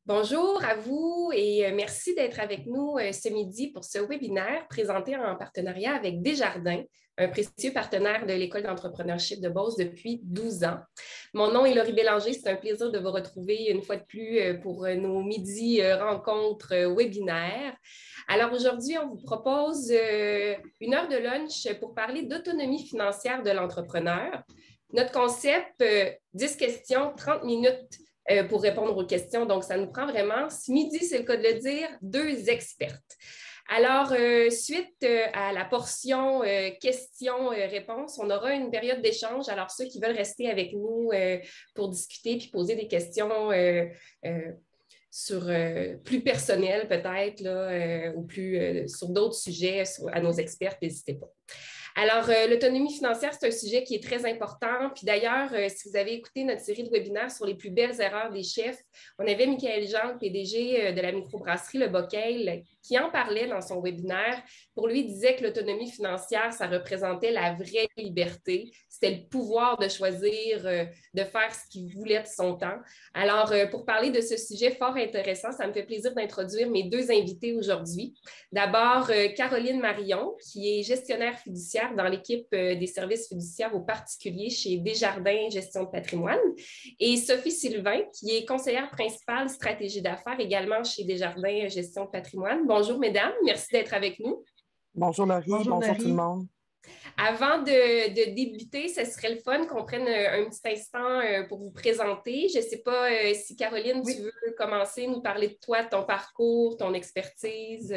Bonjour à vous et merci d'être avec nous ce midi pour ce webinaire présenté en partenariat avec Desjardins, un précieux partenaire de l'École d'entrepreneurship de Beauce depuis 12 ans. Mon nom est Laurie Bélanger, c'est un plaisir de vous retrouver une fois de plus pour nos midis rencontres webinaires. Alors aujourd'hui, on vous propose une heure de lunch pour parler d'autonomie financière de l'entrepreneur. Notre concept, 10 questions, 30 minutes pour répondre aux questions. Donc, ça nous prend vraiment, ce midi, c'est le cas de le dire, 2 expertes. Alors, suite à la portion questions-réponses, on aura une période d'échange. Alors, ceux qui veulent rester avec nous pour discuter puis poser des questions sur plus personnelles peut-être, là, ou plus sur d'autres sujets à nos experts, n'hésitez pas. Alors, l'autonomie financière, c'est un sujet qui est très important. Puis d'ailleurs, si vous avez écouté notre série de webinaires sur les plus belles erreurs des chefs, on avait Michael Jean, le PDG de la microbrasserie Le Bockel, qui en parlait dans son webinaire. Pour lui, il disait que l'autonomie financière, ça représentait la vraie liberté. C'était le pouvoir de choisir, de faire ce qu'il voulait de son temps. Alors, pour parler de ce sujet fort intéressant, ça me fait plaisir d'introduire mes 2 invités aujourd'hui. D'abord, Caroline Marion, qui est gestionnaire fiduciaire dans l'équipe des services fiduciaires aux particuliers chez Desjardins Gestion de patrimoine, et Sophie Sylvain, qui est conseillère principale stratégie d'affaires également chez Desjardins Gestion de patrimoine. Bonjour, mesdames. Merci d'être avec nous. Bonjour Laurie, bonjour tout le monde. Avant de débuter, ce serait le fun qu'on prenne un petit instant pour vous présenter. Je ne sais pas si Caroline, tu veux commencer, nous parler de toi, de ton parcours, ton expertise.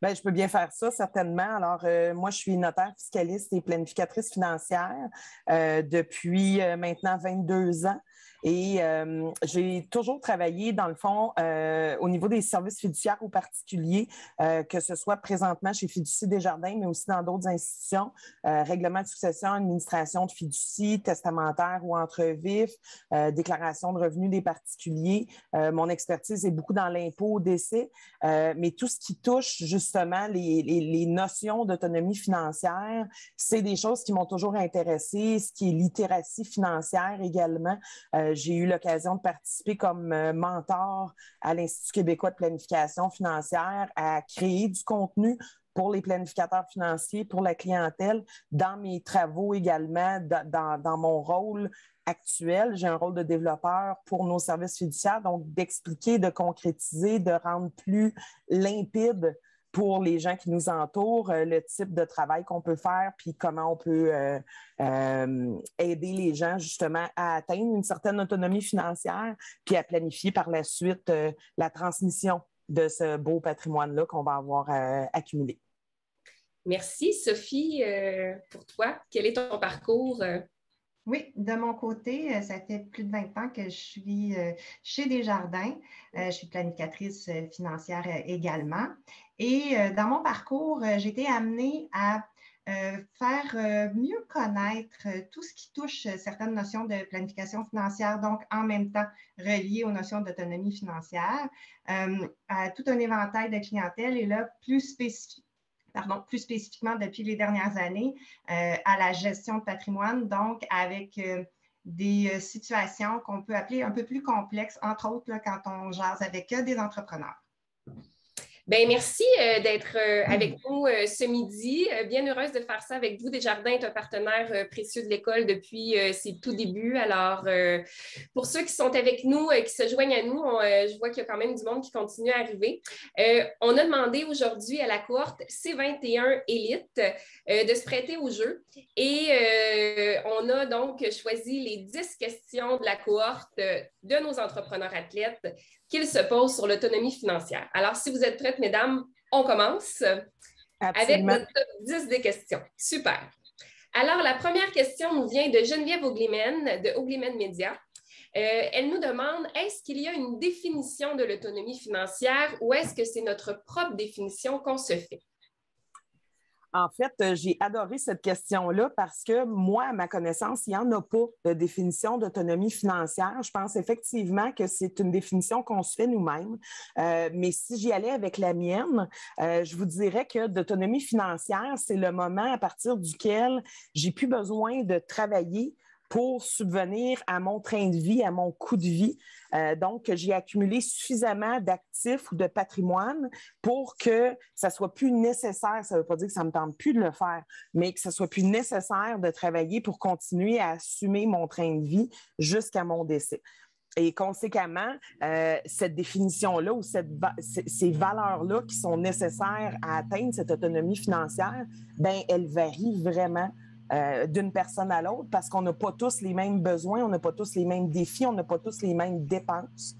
Bien, je peux bien faire ça, certainement. Alors, moi, je suis notaire fiscaliste et planificatrice financière depuis maintenant 22 ans. Et j'ai toujours travaillé, dans le fond, au niveau des services fiduciaires aux particuliers, que ce soit présentement chez Fiducie Desjardins, mais aussi dans d'autres institutions, règlement de succession, administration de fiducie, testamentaire ou entre-vifs, déclaration de revenus des particuliers. Mon expertise est beaucoup dans l'impôt au décès, mais tout ce qui touche justement les notions d'autonomie financière, c'est des choses qui m'ont toujours intéressée, ce qui est littératie financière également. J'ai eu l'occasion de participer comme mentor à l'Institut québécois de planification financière, à créer du contenu pour les planificateurs financiers, pour la clientèle, dans mes travaux également, dans mon rôle actuel. J'ai un rôle de développeur pour nos services fiduciaires, donc d'expliquer, de concrétiser, de rendre plus limpide pour les gens qui nous entourent, le type de travail qu'on peut faire, puis comment on peut aider les gens justement à atteindre une certaine autonomie financière, puis à planifier par la suite la transmission de ce beau patrimoine-là qu'on va avoir accumulé. Merci. Sophie, pour toi, quel est ton parcours? Oui, de mon côté, ça fait plus de 20 ans que je suis chez Desjardins. Je suis planificatrice financière également. Et dans mon parcours, j'ai été amenée à faire mieux connaître tout ce qui touche certaines notions de planification financière, donc en même temps reliées aux notions d'autonomie financière, à tout un éventail de clientèle et là, plus spécifiquement depuis les dernières années, à la gestion de patrimoine, donc avec des situations qu'on peut appeler un peu plus complexes, entre autres là, quand on jase avec des entrepreneurs. Bien, merci d'être avec nous ce midi. Bien heureuse de faire ça avec vous. Desjardins est un partenaire précieux de l'école depuis ses tout débuts. Alors, pour ceux qui sont avec nous, qui se joignent à nous, je vois qu'il y a quand même du monde qui continue à arriver. On a demandé aujourd'hui à la cohorte C21 Élite de se prêter au jeu. Et on a donc choisi les 10 questions de la cohorte de nos entrepreneurs athlètes qu'ils se posent sur l'autonomie financière. Alors, si vous êtes prêtes, mesdames, on commence. Absolument. Avec le top 10 des questions. Super. Alors, la première question nous vient de Geneviève Oglemen, de Oglemen Media. Elle nous demande, est-ce qu'il y a une définition de l'autonomie financière ou est-ce que c'est notre propre définition qu'on se fait? En fait, j'ai adoré cette question-là parce que moi, à ma connaissance, il n'y en a pas de définition d'autonomie financière. Je pense effectivement que c'est une définition qu'on se fait nous-mêmes. Mais si j'y allais avec la mienne, je vous dirais que d'autonomie financière, c'est le moment à partir duquel j'ai plus besoin de travailler pour subvenir à mon train de vie, à mon coût de vie. Donc, j'ai accumulé suffisamment d'actifs ou de patrimoine pour que ça ne soit plus nécessaire. Ça ne veut pas dire que ça ne me tente plus de le faire, mais que ça ne soit plus nécessaire de travailler pour continuer à assumer mon train de vie jusqu'à mon décès. Et conséquemment, cette définition-là ou ces valeurs-là qui sont nécessaires à atteindre cette autonomie financière, bien, elles varient vraiment d'une personne à l'autre parce qu'on n'a pas tous les mêmes besoins, on n'a pas tous les mêmes défis, on n'a pas tous les mêmes dépenses.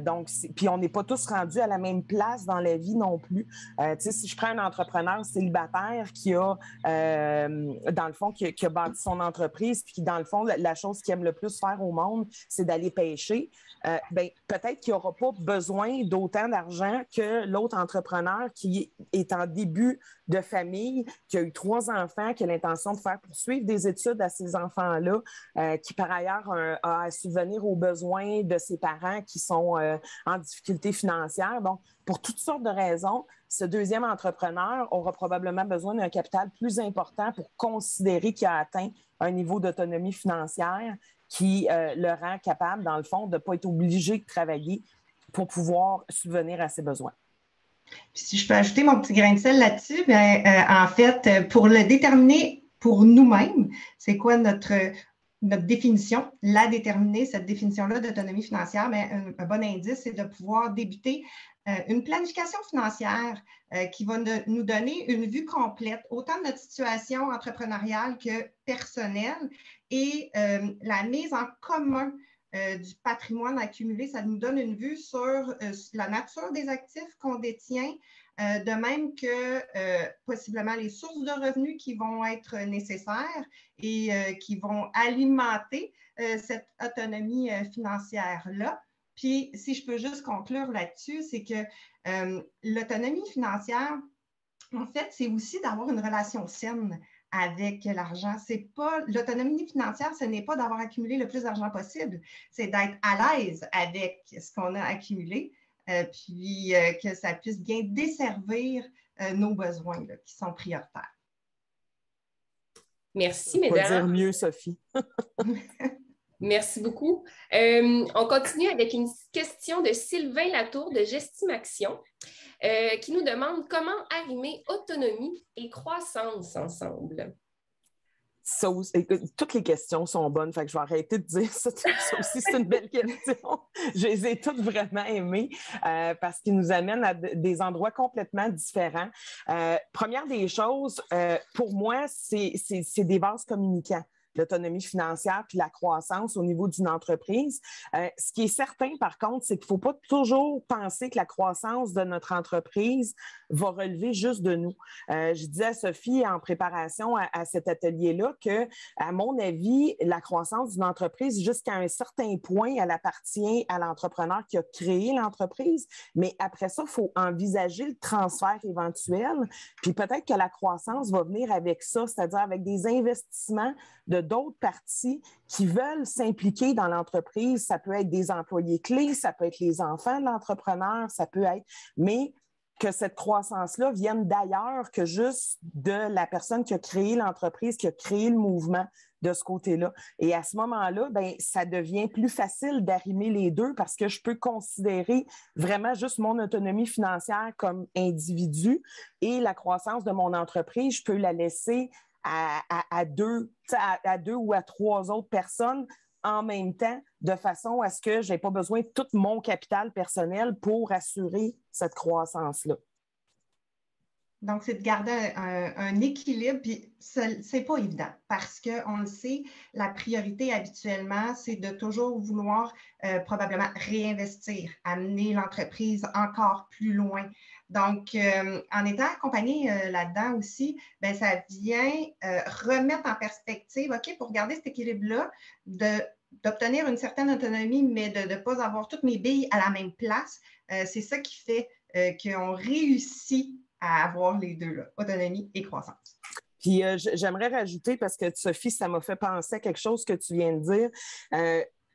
Donc, puis on n'est pas tous rendus à la même place dans la vie non plus. Si je prends un entrepreneur célibataire qui a, dans le fond, qui a bâti son entreprise, puis qui, dans le fond, la chose qu'il aime le plus faire au monde, c'est d'aller pêcher, ben, peut-être qu'il n'aura pas besoin d'autant d'argent que l'autre entrepreneur qui est en début de famille, qui a eu 3 enfants, qui a l'intention de faire poursuivre des études à ces enfants-là, qui par ailleurs a à subvenir aux besoins de ses parents qui sont en difficulté financière. Donc, pour toutes sortes de raisons, ce deuxième entrepreneur aura probablement besoin d'un capital plus important pour considérer qu'il a atteint un niveau d'autonomie financière qui le rend capable, dans le fond, de ne pas être obligé de travailler pour pouvoir subvenir à ses besoins. Puis si je peux ajouter mon petit grain de sel là-dessus, bien, en fait, pour le déterminer pour nous-mêmes, c'est quoi notre définition, la déterminer, cette définition-là d'autonomie financière, mais un bon indice, c'est de pouvoir débuter une planification financière qui va nous donner une vue complète, autant de notre situation entrepreneuriale que personnelle, et la mise en commun du patrimoine accumulé, ça nous donne une vue sur la nature des actifs qu'on détient, de même que possiblement les sources de revenus qui vont être nécessaires et qui vont alimenter cette autonomie financière-là. Puis, si je peux juste conclure là-dessus, c'est que l'autonomie financière, en fait, c'est aussi d'avoir une relation saine avec l'argent. C'est pas l'autonomie financière, ce n'est pas d'avoir accumulé le plus d'argent possible, c'est d'être à l'aise avec ce qu'on a accumulé, puis que ça puisse bien desservir nos besoins là, qui sont prioritaires. Merci, mesdames. Pas dire mieux, Sophie. Merci beaucoup. On continue avec une question de Sylvain Latour de Gestimaction qui nous demande comment arrimer autonomie et croissance ensemble. Ça aussi, toutes les questions sont bonnes, fait que je vais arrêter de dire ça. Ça aussi, c'est une belle question. Je les ai toutes vraiment aimées parce qu'ils nous amènent à des endroits complètement différents. Première des choses, pour moi, c'est des vases communicants. L'autonomie financière puis la croissance au niveau d'une entreprise. Ce qui est certain, par contre, c'est qu'il ne faut pas toujours penser que la croissance de notre entreprise va relever juste de nous. Je disais à Sophie en préparation à cet atelier-là que, à mon avis, la croissance d'une entreprise, jusqu'à un certain point, elle appartient à l'entrepreneur qui a créé l'entreprise. Mais après ça, il faut envisager le transfert éventuel. Puis peut-être que la croissance va venir avec ça, c'est-à-dire avec des investissements de d'autres parties qui veulent s'impliquer dans l'entreprise. Ça peut être des employés clés, ça peut être les enfants de l'entrepreneur, ça peut être... Mais que cette croissance-là vienne d'ailleurs que juste de la personne qui a créé l'entreprise, qui a créé le mouvement de ce côté-là. Et à ce moment-là, bien, ça devient plus facile d'arrimer les deux parce que je peux considérer vraiment juste mon autonomie financière comme individu et la croissance de mon entreprise, je peux la laisser à deux ou à 3 autres personnes en même temps, de façon à ce que je n'ai pas besoin de tout mon capital personnel pour assurer cette croissance-là. Donc, c'est de garder un équilibre, puis c'est pas évident parce qu'on le sait, la priorité habituellement, c'est de toujours vouloir probablement réinvestir, amener l'entreprise encore plus loin. Donc, en étant accompagné là-dedans aussi, bien, ça vient remettre en perspective, OK, pour garder cet équilibre-là, d'obtenir une certaine autonomie, mais de ne pas avoir toutes mes billes à la même place, c'est ça qui fait qu'on réussit à avoir les deux, là, autonomie et croissance. Puis j'aimerais rajouter, parce que Sophie, ça m'a fait penser à quelque chose que tu viens de dire.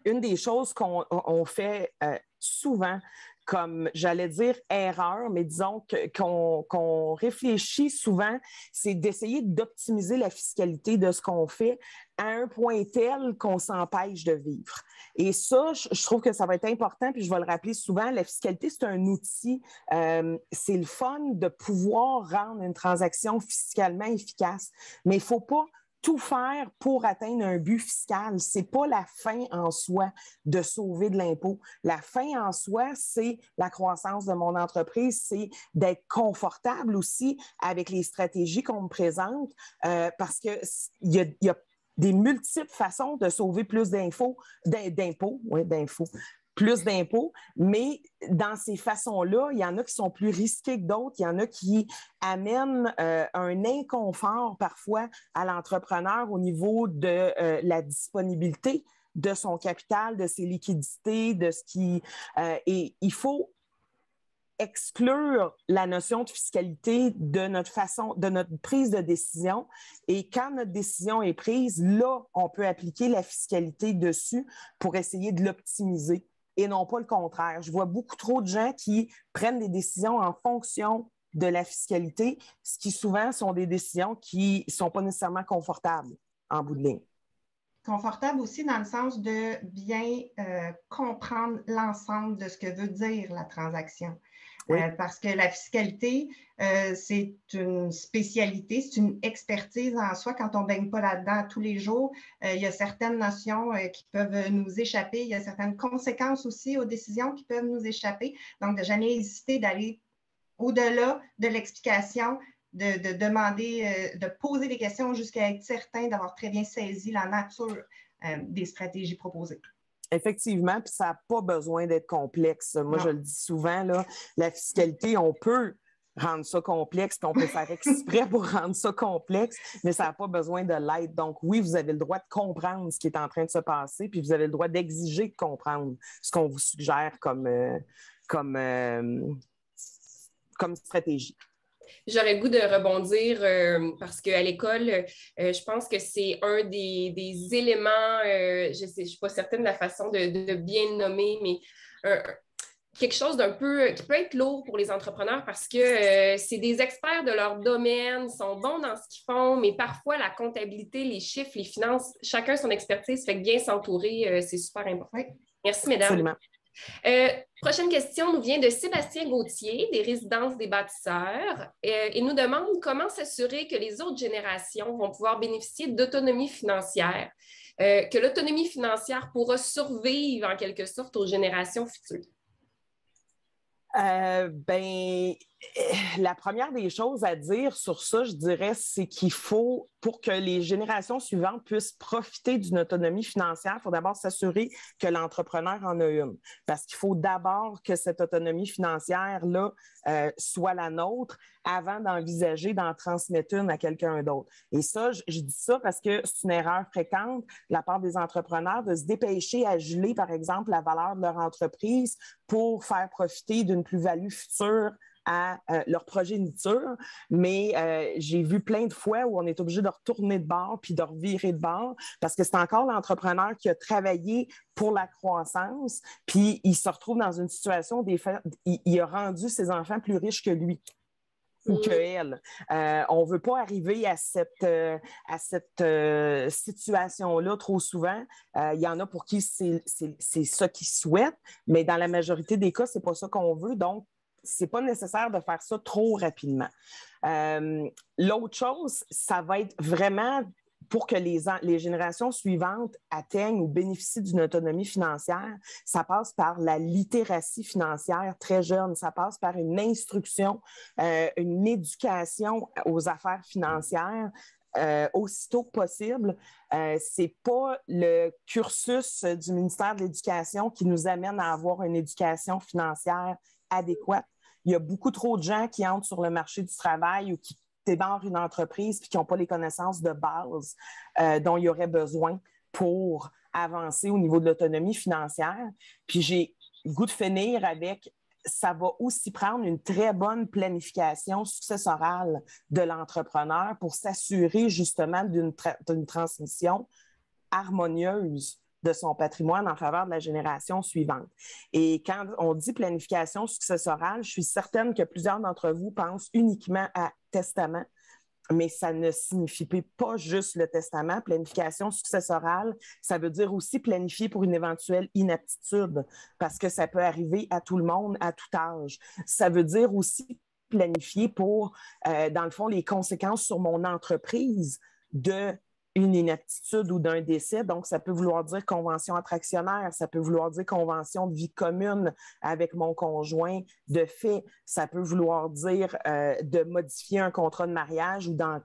Une des choses qu'on fait souvent comme j'allais dire, erreur, mais disons qu'on réfléchit souvent, c'est d'essayer d'optimiser la fiscalité de ce qu'on fait à un point tel qu'on s'empêche de vivre. Et ça, je trouve que ça va être important, puis je vais le rappeler souvent, la fiscalité, c'est un outil, c'est le fun de pouvoir rendre une transaction fiscalement efficace, mais il ne faut pas tout faire pour atteindre un but fiscal. Ce n'est pas la fin en soi de sauver de l'impôt. La fin en soi, c'est la croissance de mon entreprise, c'est d'être confortable aussi avec les stratégies qu'on me présente parce qu'il y a des multiples façons de sauver plus d'infos, plus d'impôts, mais dans ces façons-là, il y en a qui sont plus risquées que d'autres, il y en a qui amènent un inconfort parfois à l'entrepreneur au niveau de la disponibilité de son capital, de ses liquidités, de ce qui... et il faut exclure la notion de fiscalité de notre prise de décision. Et quand notre décision est prise, là, on peut appliquer la fiscalité dessus pour essayer de l'optimiser et non pas le contraire. Je vois beaucoup trop de gens qui prennent des décisions en fonction de la fiscalité, ce qui souvent sont des décisions qui ne sont pas nécessairement confortables en bout de ligne. Confortable aussi dans le sens de bien comprendre l'ensemble de ce que veut dire la transaction. Oui. Parce que la fiscalité, c'est une spécialité, c'est une expertise en soi. Quand on ne baigne pas là-dedans tous les jours, il y a certaines notions qui peuvent nous échapper. Il y a certaines conséquences aussi aux décisions qui peuvent nous échapper. Donc, de jamais hésiter d'aller au-delà de l'explication, de demander, de poser des questions jusqu'à être certain d'avoir très bien saisi la nature des stratégies proposées. Effectivement, puis ça n'a pas besoin d'être complexe. Moi, je le dis souvent, là, la fiscalité, on peut rendre ça complexe, puis on peut faire exprès pour rendre ça complexe, mais ça n'a pas besoin de l'être. Donc, oui, vous avez le droit de comprendre ce qui est en train de se passer, puis vous avez le droit d'exiger de comprendre ce qu'on vous suggère comme stratégie. J'aurais le goût de rebondir parce qu'à l'école, je pense que c'est un des éléments, je ne suis pas certaine de la façon de bien le nommer, mais quelque chose d'un peu qui peut être lourd pour les entrepreneurs parce que c'est des experts de leur domaine, sont bons dans ce qu'ils font, mais parfois la comptabilité, les chiffres, les finances, chacun son expertise, fait que bien s'entourer, c'est super important. Oui. Merci, mesdames. Absolument. Prochaine question nous vient de Sébastien Gauthier, des Résidences des bâtisseurs. Il nous demande comment s'assurer que les autres générations vont pouvoir bénéficier d'autonomie financière, que l'autonomie financière pourra survivre en quelque sorte aux générations futures. La première des choses à dire sur ça, je dirais, c'est qu'il faut, pour que les générations suivantes puissent profiter d'une autonomie financière, il faut d'abord s'assurer que l'entrepreneur en a une. Parce qu'il faut d'abord que cette autonomie financière-là soit la nôtre avant d'envisager d'en transmettre une à quelqu'un d'autre. Et ça, je dis ça parce que c'est une erreur fréquente de la part des entrepreneurs de se dépêcher à geler, par exemple, la valeur de leur entreprise pour faire profiter d'une plus-value future à leur progéniture, mais j'ai vu plein de fois où on est obligé de retourner de bord puis de revirer de bord parce que c'est encore l'entrepreneur qui a travaillé pour la croissance, puis il se retrouve dans une situation où il a rendu ses enfants plus riches que lui ou qu'elle. On ne veut pas arriver à cette situation-là trop souvent. Il y en a pour qui c'est ça qu'ils souhaitent, mais dans la majorité des cas, ce n'est pas ça qu'on veut. Donc, ce n'est pas nécessaire de faire ça trop rapidement. L'autre chose, ça va être vraiment pour que les générations suivantes atteignent ou bénéficient d'une autonomie financière, ça passe par la littératie financière très jeune, ça passe par une instruction, une éducation aux affaires financières aussitôt que possible. C'est pas le cursus du ministère de l'Éducation qui nous amène à avoir une éducation financière adéquate. Il y a beaucoup trop de gens qui entrent sur le marché du travail ou qui démarrent une entreprise et qui n'ont pas les connaissances de base dont il y aurait besoin pour avancer au niveau de l'autonomie financière. Puis j'ai le goût de finir avec, ça va aussi prendre une très bonne planification successorale de l'entrepreneur pour s'assurer justement d'une transmission harmonieuse de son patrimoine en faveur de la génération suivante. Et quand on dit planification successorale, je suis certaine que plusieurs d'entre vous pensent uniquement à testament, mais ça ne signifie pas juste le testament. Planification successorale, ça veut dire aussi planifier pour une éventuelle inaptitude, parce que ça peut arriver à tout le monde, à tout âge. Ça veut dire aussi planifier pour, dans le fond, les conséquences sur mon entreprise de une inaptitude ou d'un décès. Donc, ça peut vouloir dire convention entre actionnaires, ça peut vouloir dire convention de vie commune avec mon conjoint de fait, ça peut vouloir dire de modifier un contrat de mariage ou d'en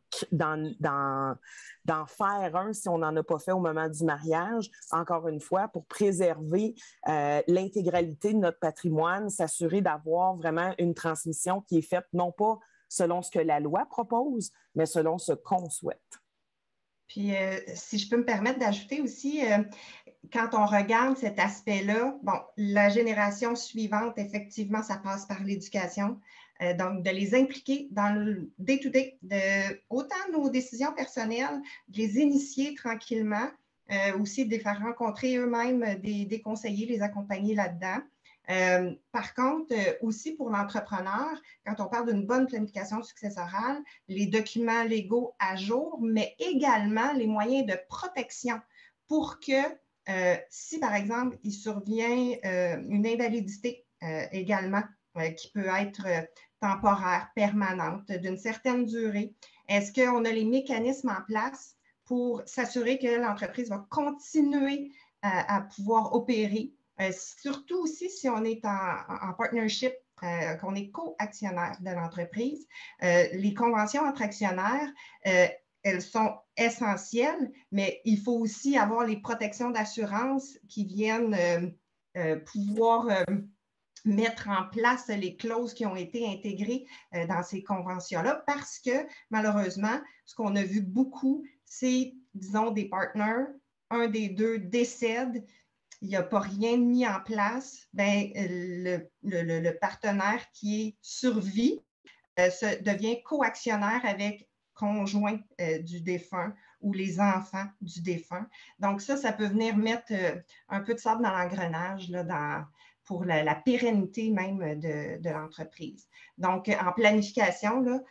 faire un si on n'en a pas fait au moment du mariage, encore une fois, pour préserver l'intégralité de notre patrimoine, s'assurer d'avoir vraiment une transmission qui est faite non pas selon ce que la loi propose, mais selon ce qu'on souhaite. Puis, si je peux me permettre d'ajouter aussi, quand on regarde cet aspect-là, bon, la génération suivante, effectivement, ça passe par l'éducation. Donc, de les impliquer dans le day-to-day, autant nos décisions personnelles, de les initier tranquillement, aussi de les faire rencontrer eux-mêmes des conseillers, les accompagner là-dedans. Par contre, aussi pour l'entrepreneur, quand on parle d'une bonne planification successorale, les documents légaux à jour, mais également les moyens de protection pour que si, par exemple, il survient une invalidité également qui peut être temporaire, permanente, d'une certaine durée, est-ce qu'on a les mécanismes en place pour s'assurer que l'entreprise va continuer à pouvoir opérer? Surtout aussi si on est en partnership, qu'on est co-actionnaire de l'entreprise. Les conventions entre actionnaires, elles sont essentielles, mais il faut aussi avoir les protections d'assurance qui viennent pouvoir mettre en place les clauses qui ont été intégrées dans ces conventions-là parce que malheureusement, ce qu'on a vu beaucoup, c'est, disons, des partners, un des deux décède, il n'y a pas rien mis en place, ben, le partenaire qui est survie devient co-actionnaire avec conjoint du défunt ou les enfants du défunt. Donc ça peut venir mettre un peu de sable dans l'engrenage pour la pérennité même de l'entreprise. Donc, en planification, là,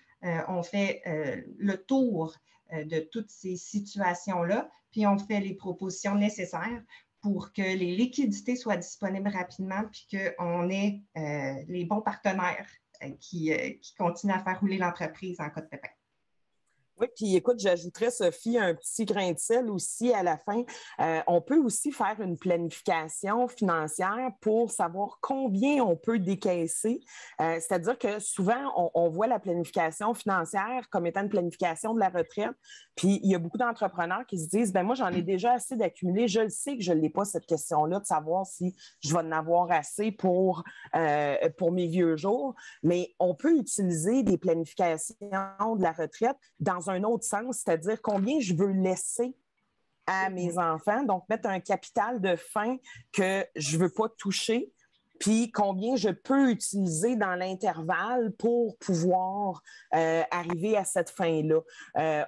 on fait le tour de toutes ces situations-là, puis on fait les propositions nécessaires pour que les liquidités soient disponibles rapidement puis qu'on ait les bons partenaires qui continuent à faire rouler l'entreprise en cas de pépin. Oui, puis écoute, j'ajouterais, Sophie, un petit grain de sel aussi à la fin. On peut aussi faire une planification financière pour savoir combien on peut décaisser. C'est-à-dire que souvent, on voit la planification financière comme étant une planification de la retraite. Puis il y a beaucoup d'entrepreneurs qui se disent, ben moi, j'en ai déjà assez d'accumuler. Je le sais que je ne l'ai pas, cette question-là, de savoir si je vais en avoir assez pour mes vieux jours. Mais on peut utiliser des planifications de la retraite dans un autre sens, c'est-à-dire combien je veux laisser à mes enfants, donc mettre un capital de fin que je ne veux pas toucher, puis combien je peux utiliser dans l'intervalle pour pouvoir arriver à cette fin-là.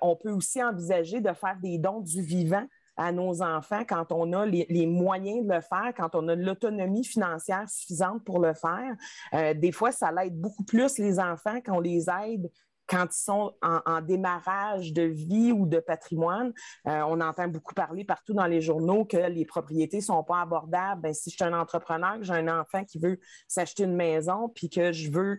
On peut aussi envisager de faire des dons du vivant à nos enfants quand on a les moyens de le faire, quand on a l'autonomie financière suffisante pour le faire. Des fois, ça l'aide beaucoup plus les enfants quand on les aide quand ils sont en démarrage de vie ou de patrimoine. On entend beaucoup parler partout dans les journaux que les propriétés ne sont pas abordables. Ben, si je suis un entrepreneur, que j'ai un enfant qui veut s'acheter une maison puis que je veux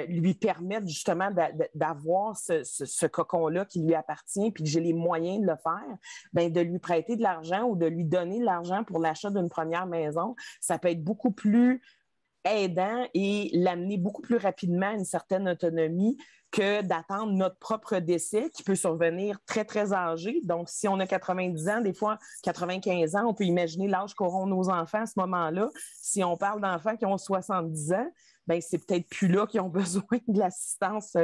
lui permettre justement d'avoir ce cocon-là qui lui appartient puis que j'ai les moyens de le faire, ben, de lui prêter de l'argent ou de lui donner de l'argent pour l'achat d'une première maison, ça peut être beaucoup plus aidant et l'amener beaucoup plus rapidement à une certaine autonomie que d'attendre notre propre décès qui peut survenir très, très âgé. Donc, si on a 90 ans, des fois 95 ans, on peut imaginer l'âge qu'auront nos enfants à ce moment-là. Si on parle d'enfants qui ont 70 ans, ben c'est peut-être plus là qu'ils ont besoin de l'assistance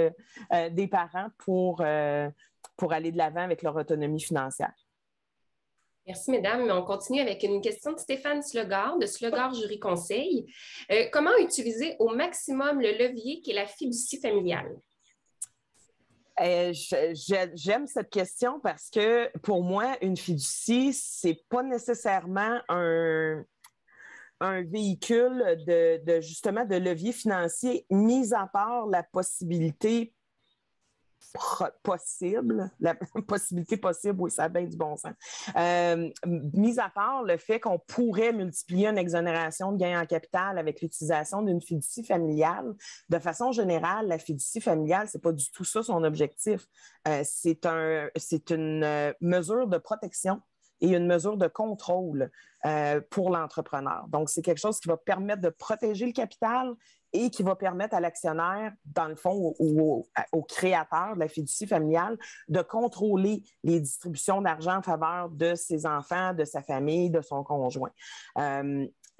des parents pour aller de l'avant avec leur autonomie financière. Merci, mesdames. On continue avec une question de Stéphane Slogard, de Slogard Jury Conseil. Comment utiliser au maximum le levier qui est la fiducie familiale? J'aime cette question parce que pour moi, une fiducie, c'est pas nécessairement un véhicule justement de levier financier, mis à part la possibilité possible, la possibilité possible, oui, ça a bien du bon sens. Mis à part le fait qu'on pourrait multiplier une exonération de gains en capital avec l'utilisation d'une fiducie familiale, de façon générale, la fiducie familiale, c'est pas du tout ça son objectif. C'est une mesure de protection et une mesure de contrôle pour l'entrepreneur. Donc, c'est quelque chose qui va permettre de protéger le capital et qui va permettre à l'actionnaire, dans le fond, au créateur de la fiducie familiale, de contrôler les distributions d'argent en faveur de ses enfants, de sa famille, de son conjoint.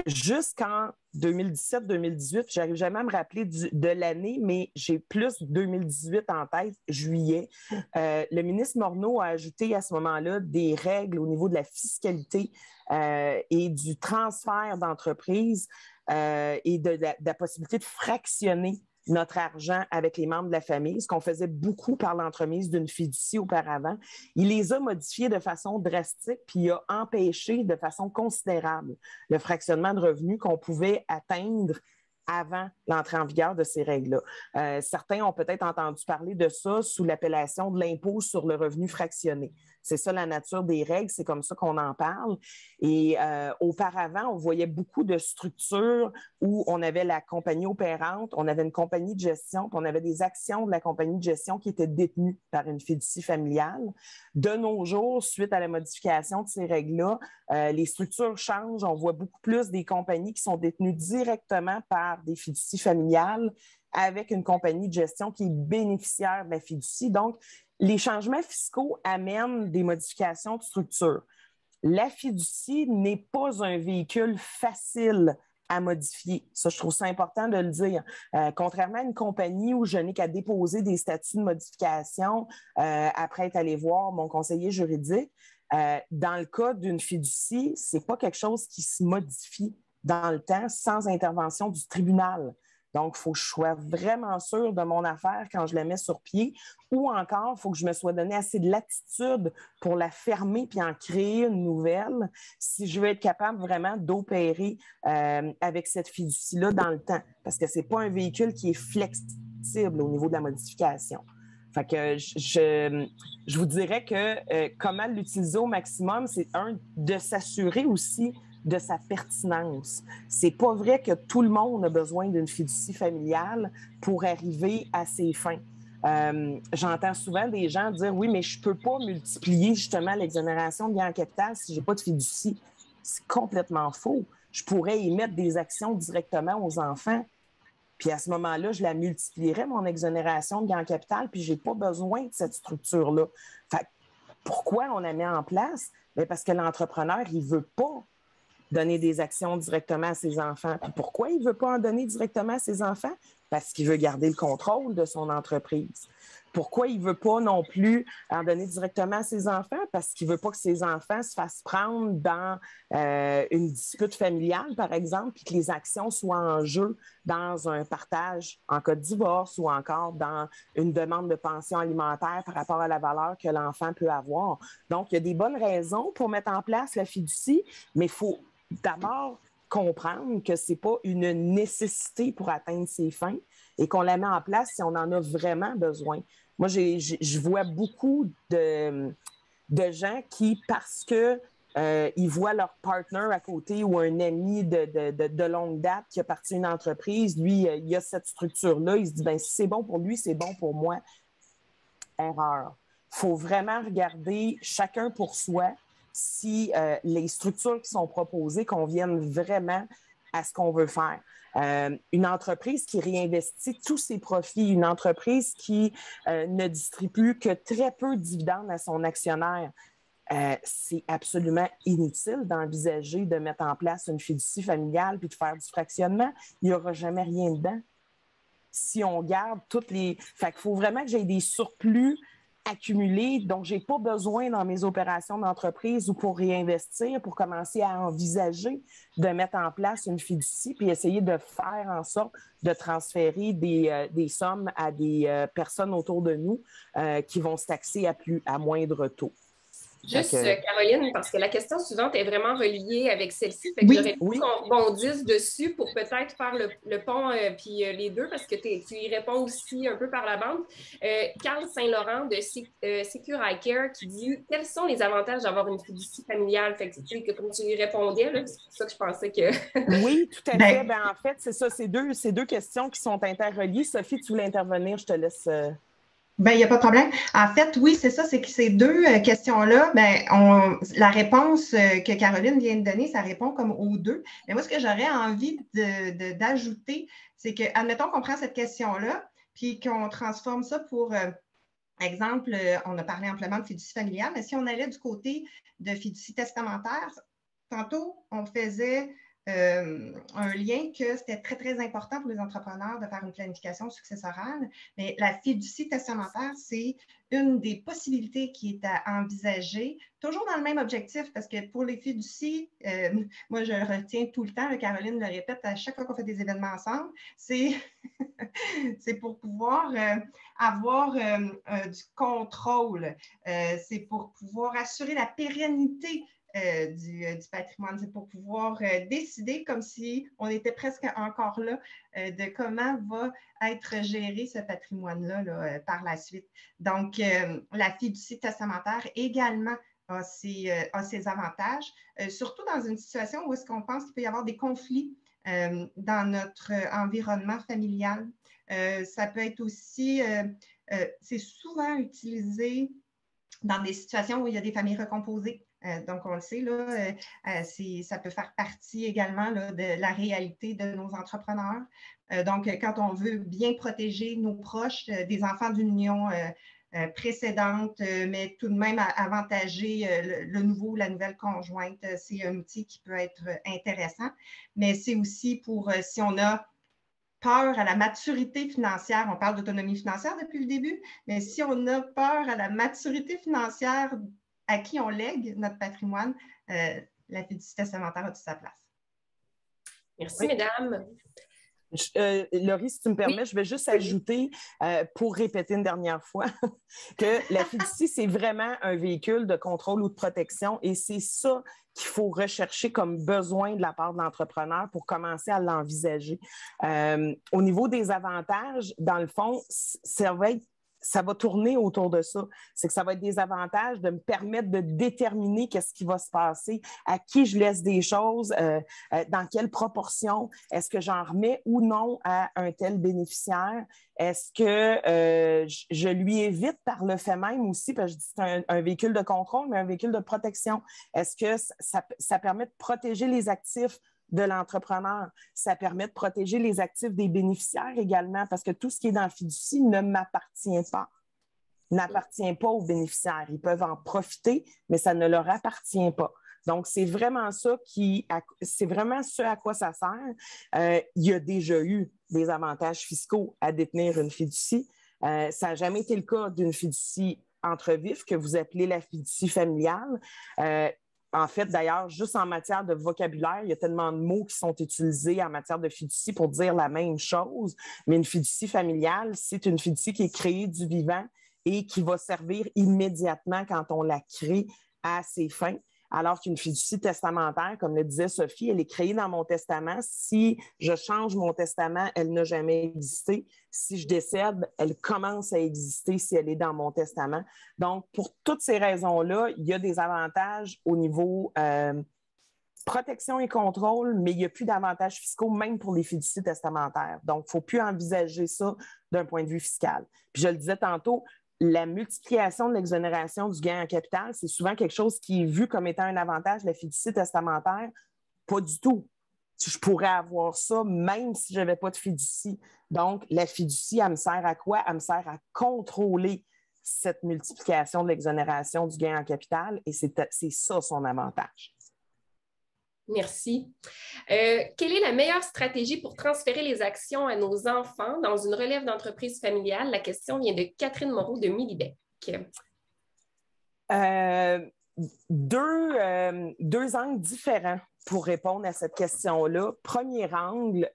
Jusqu'en 2017-2018, je n'arrive jamais à me rappeler de l'année, mais j'ai plus 2018 en tête, juillet. Le ministre Morneau a ajouté à ce moment-là des règles au niveau de la fiscalité et du transfert d'entreprise et de la possibilité de fractionner notre argent avec les membres de la famille, ce qu'on faisait beaucoup par l'entremise d'une fiducie auparavant. Il les a modifiés de façon drastique, puis il a empêché de façon considérable le fractionnement de revenus qu'on pouvait atteindre avant l'entrée en vigueur de ces règles-là. Certains ont peut-être entendu parler de ça sous l'appellation de l'impôt sur le revenu fractionné. C'est ça la nature des règles, c'est comme ça qu'on en parle. Et auparavant, on voyait beaucoup de structures où on avait la compagnie opérante, on avait une compagnie de gestion, puis on avait des actions de la compagnie de gestion qui étaient détenues par une fiducie familiale. De nos jours, suite à la modification de ces règles-là, les structures changent. On voit beaucoup plus des compagnies qui sont détenues directement par des fiducies familiales avec une compagnie de gestion qui est bénéficiaire de la fiducie. Donc, les changements fiscaux amènent des modifications de structure. La fiducie n'est pas un véhicule facile à modifier. Ça, je trouve ça important de le dire. Contrairement à une compagnie où je n'ai qu'à déposer des statuts de modification après être allé voir mon conseiller juridique, dans le cas d'une fiducie, ce n'est pas quelque chose qui se modifie dans le temps sans intervention du tribunal. Donc, il faut que je sois vraiment sûre de mon affaire quand je la mets sur pied, ou encore, il faut que je me sois donné assez de latitude pour la fermer puis en créer une nouvelle si je veux être capable vraiment d'opérer avec cette fiducie-là dans le temps. Parce que ce n'est pas un véhicule qui est flexible au niveau de la modification. Fait que je vous dirais que comment l'utiliser au maximum, c'est de s'assurer aussi de sa pertinence. C'est pas vrai que tout le monde a besoin d'une fiducie familiale pour arriver à ses fins. J'entends souvent des gens dire « Oui, mais je peux pas multiplier justement l'exonération de gains en capital si j'ai pas de fiducie. » C'est complètement faux. Je pourrais émettre des actions directement aux enfants. Puis à ce moment-là, je la multiplierais, mon exonération de gains en capital, puis j'ai pas besoin de cette structure-là. Fait pourquoi on la met en place? Bien, parce que l'entrepreneur, il veut pas donner des actions directement à ses enfants. Puis pourquoi il ne veut pas en donner directement à ses enfants? Parce qu'il veut garder le contrôle de son entreprise. Pourquoi il ne veut pas non plus en donner directement à ses enfants? Parce qu'il ne veut pas que ses enfants se fassent prendre dans une dispute familiale, par exemple, puis que les actions soient en jeu dans un partage en cas de divorce ou encore dans une demande de pension alimentaire par rapport à la valeur que l'enfant peut avoir. Donc, il y a des bonnes raisons pour mettre en place la fiducie, mais il faut d'abord comprendre que ce n'est pas une nécessité pour atteindre ses fins et qu'on la met en place si on en a vraiment besoin. Moi, je vois beaucoup de gens qui, parce que ils voient leur partner à côté ou un ami de longue date qui a parti une entreprise, lui, il a cette structure-là, il se dit, ben si c'est bon pour lui, c'est bon pour moi. Erreur. Il faut vraiment regarder chacun pour soi si les structures qui sont proposées conviennent vraiment à ce qu'on veut faire. Une entreprise qui réinvestit tous ses profits, une entreprise qui ne distribue que très peu de dividendes à son actionnaire, c'est absolument inutile d'envisager de mettre en place une fiducie familiale puis de faire du fractionnement. Il n'y aura jamais rien dedans. Si on garde toutes les... Fait qu'il faut vraiment que j'aie des surplus accumulé, donc je n'ai pas besoin dans mes opérations d'entreprise ou pour réinvestir, pour commencer à envisager de mettre en place une fiducie puis essayer de faire en sorte de transférer des sommes à des personnes autour de nous qui vont se taxer à moindre taux. Juste, Caroline, parce que la question suivante est vraiment reliée avec celle-ci. Fait que j'aurais voulu qu'on bondisse dessus pour peut-être faire le pont puis les deux, parce que tu y réponds aussi un peu par la bande. Carl Saint-Laurent de Secure Eye Care qui dit « Quels sont les avantages d'avoir une fiducie familiale? » Fait que comme tu y répondais, c'est pour ça que je pensais que... Oui, tout à fait. Ben, en fait, c'est ça, ces deux questions qui sont interreliées. Sophie, tu voulais intervenir, je te laisse... Bien, il n'y a pas de problème. En fait, oui, c'est ça, c'est que ces deux questions-là, la réponse que Caroline vient de donner, ça répond comme aux deux. Mais moi, ce que j'aurais envie d'ajouter, c'est que, admettons qu'on prend cette question-là, puis qu'on transforme ça pour, exemple, on a parlé amplement de fiducie familiale, mais si on allait du côté de fiducie testamentaire, tantôt, on faisait un lien que c'était très, très important pour les entrepreneurs de faire une planification successorale. Mais la fiducie testamentaire, c'est une des possibilités qui est à envisager, toujours dans le même objectif, parce que pour les fiducies, moi, je le retiens tout le temps, Caroline le répète à chaque fois qu'on fait des événements ensemble, c'est pour pouvoir avoir du contrôle, c'est pour pouvoir assurer la pérennité du patrimoine. C'est pour pouvoir décider, comme si on était presque encore là, de comment va être géré ce patrimoine-là par la suite. Donc, la fiducie testamentaire également a ses avantages, surtout dans une situation où est-ce qu'on pense qu'il peut y avoir des conflits dans notre environnement familial. Ça peut être aussi, c'est souvent utilisé dans des situations où il y a des familles recomposées. Donc, on le sait, là, ça peut faire partie également là, de la réalité de nos entrepreneurs. Donc, quand on veut bien protéger nos proches, des enfants d'une union précédente, mais tout de même avantager le nouveau, la nouvelle conjointe, c'est un outil qui peut être intéressant. Mais c'est aussi pour, si on a peur à la maturité financière, on parle d'autonomie financière depuis le début, mais si on a peur à la maturité financière à qui on lègue notre patrimoine, la fiducie testamentaire a toute sa place. Merci, mesdames. Laurie, si tu me permets, je vais juste ajouter, pour répéter une dernière fois, que la fiducie, c'est vraiment un véhicule de contrôle ou de protection et c'est ça qu'il faut rechercher comme besoin de la part de l'entrepreneur pour commencer à l'envisager. Au niveau des avantages, dans le fond, ça va tourner autour de ça. C'est que ça va être des avantages de me permettre de déterminer qu'est-ce qui va se passer, à qui je laisse des choses, dans quelle proportion, est-ce que j'en remets ou non à un tel bénéficiaire, est-ce que je lui évite par le fait même aussi, parce que je dis c'est un véhicule de contrôle, mais un véhicule de protection. Est-ce que ça permet de protéger les actifs de l'entrepreneur. Ça permet de protéger les actifs des bénéficiaires également, parce que tout ce qui est dans la fiducie ne m'appartient pas. N'appartient pas aux bénéficiaires. Ils peuvent en profiter, mais ça ne leur appartient pas. Donc, c'est vraiment ça c'est vraiment ce à quoi ça sert. Il y a déjà eu des avantages fiscaux à détenir une fiducie. Ça n'a jamais été le cas d'une fiducie entre vifs que vous appelez la fiducie familiale. En fait, d'ailleurs, juste en matière de vocabulaire, il y a tellement de mots qui sont utilisés en matière de fiducie pour dire la même chose. Mais une fiducie familiale, c'est une fiducie qui est créée du vivant et qui va servir immédiatement quand on la crée à ses fins. Alors qu'une fiducie testamentaire, comme le disait Sophie, elle est créée dans mon testament. Si je change mon testament, elle n'a jamais existé. Si je décède, elle commence à exister si elle est dans mon testament. Donc, pour toutes ces raisons-là, il y a des avantages au niveau protection et contrôle, mais il n'y a plus d'avantages fiscaux, même pour les fiducies testamentaires. Donc, il ne faut plus envisager ça d'un point de vue fiscal. Puis je le disais tantôt, la multiplication de l'exonération du gain en capital, c'est souvent quelque chose qui est vu comme étant un avantage de la fiducie testamentaire. Pas du tout. Je pourrais avoir ça même si je n'avais pas de fiducie. Donc, la fiducie, elle me sert à quoi? Elle me sert à contrôler cette multiplication de l'exonération du gain en capital et c'est ça son avantage. Merci. Quelle est la meilleure stratégie pour transférer les actions à nos enfants dans une relève d'entreprise familiale? La question vient de Catherine Moreau de Milibet. Deux angles différents pour répondre à cette question-là. Premier angle,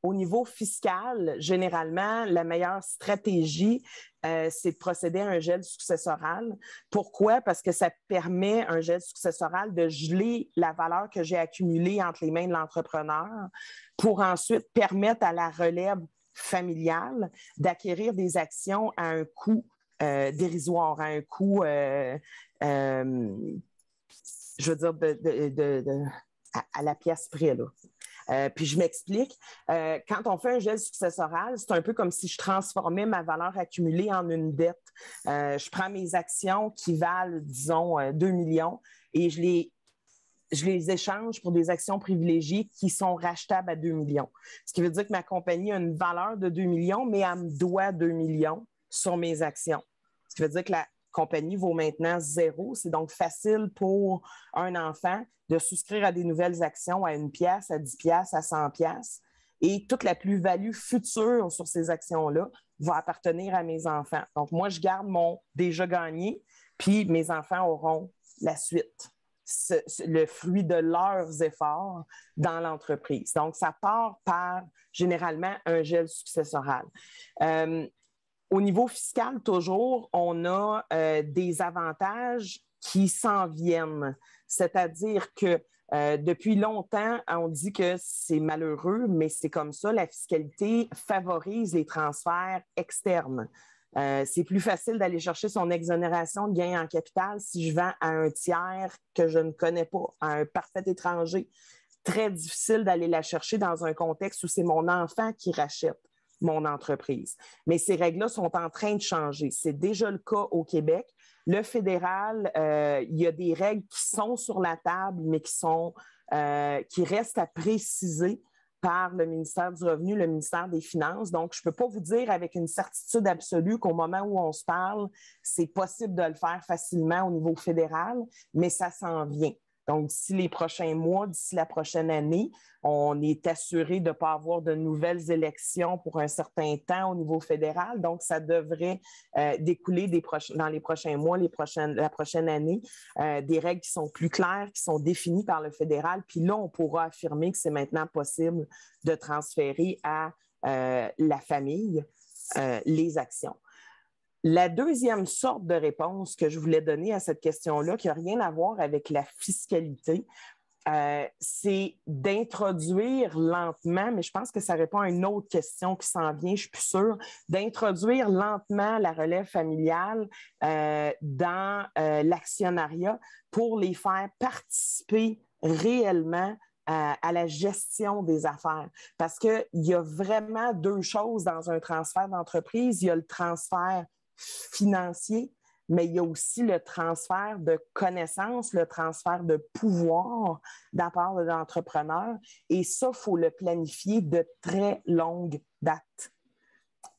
au niveau fiscal, généralement, la meilleure stratégie, c'est de procéder à un gel successoral. Pourquoi? Parce que ça permet, un gel successoral, de geler la valeur que j'ai accumulée entre les mains de l'entrepreneur pour ensuite permettre à la relève familiale d'acquérir des actions à un coût dérisoire, à un coût, je veux dire, à la pièce près, là. Puis je m'explique. Quand on fait un gel successoral, c'est un peu comme si je transformais ma valeur accumulée en une dette. Je prends mes actions qui valent, disons, 2 millions et je les échange pour des actions privilégiées qui sont rachetables à 2 millions. Ce qui veut dire que ma compagnie a une valeur de 2 millions, mais elle me doit 2 millions sur mes actions. Ce qui veut dire que la compagnie vaut maintenant 0. C'est donc facile pour un enfant de souscrire à des nouvelles actions à 1 pièce, à 10 pièces, à 100 pièces. Et toute la plus-value future sur ces actions-là va appartenir à mes enfants. Donc, moi, je garde mon déjà gagné, puis mes enfants auront la suite. Le fruit de leurs efforts dans l'entreprise. Donc, ça part par, généralement, un gel successoral. Au niveau fiscal, toujours, on a des avantages qui s'en viennent. C'est-à-dire que depuis longtemps, on dit que c'est malheureux, mais c'est comme ça. La fiscalité favorise les transferts externes. C'est plus facile d'aller chercher son exonération de gain en capital si je vends à un tiers que je ne connais pas, à un parfait étranger. Très difficile d'aller la chercher dans un contexte où c'est mon enfant qui rachète mon entreprise. Mais ces règles-là sont en train de changer. C'est déjà le cas au Québec. Le fédéral, il y a des règles qui sont sur la table, mais qui restent à préciser par le ministère du Revenu, le ministère des Finances. Donc, je ne peux pas vous dire avec une certitude absolue qu'au moment où on se parle, c'est possible de le faire facilement au niveau fédéral, mais ça s'en vient. Donc, d'ici les prochains mois, d'ici la prochaine année, on est assuré de ne pas avoir de nouvelles élections pour un certain temps au niveau fédéral. Donc, ça devrait découler dans les prochains mois, la prochaine année, des règles qui sont plus claires, qui sont définies par le fédéral. Puis là, on pourra affirmer que c'est maintenant possible de transférer à la famille les actions. La deuxième sorte de réponse que je voulais donner à cette question-là, qui n'a rien à voir avec la fiscalité, c'est d'introduire lentement, mais je pense que ça répond à une autre question qui s'en vient, je suis plus sûre, d'introduire lentement la relève familiale dans l'actionnariat pour les faire participer réellement à la gestion des affaires. Parce qu'il y a vraiment deux choses dans un transfert d'entreprise. Il y a le transfert financier, mais il y a aussi le transfert de connaissances, le transfert de pouvoir de la part de l'entrepreneur. Et ça, il faut le planifier de très longue date.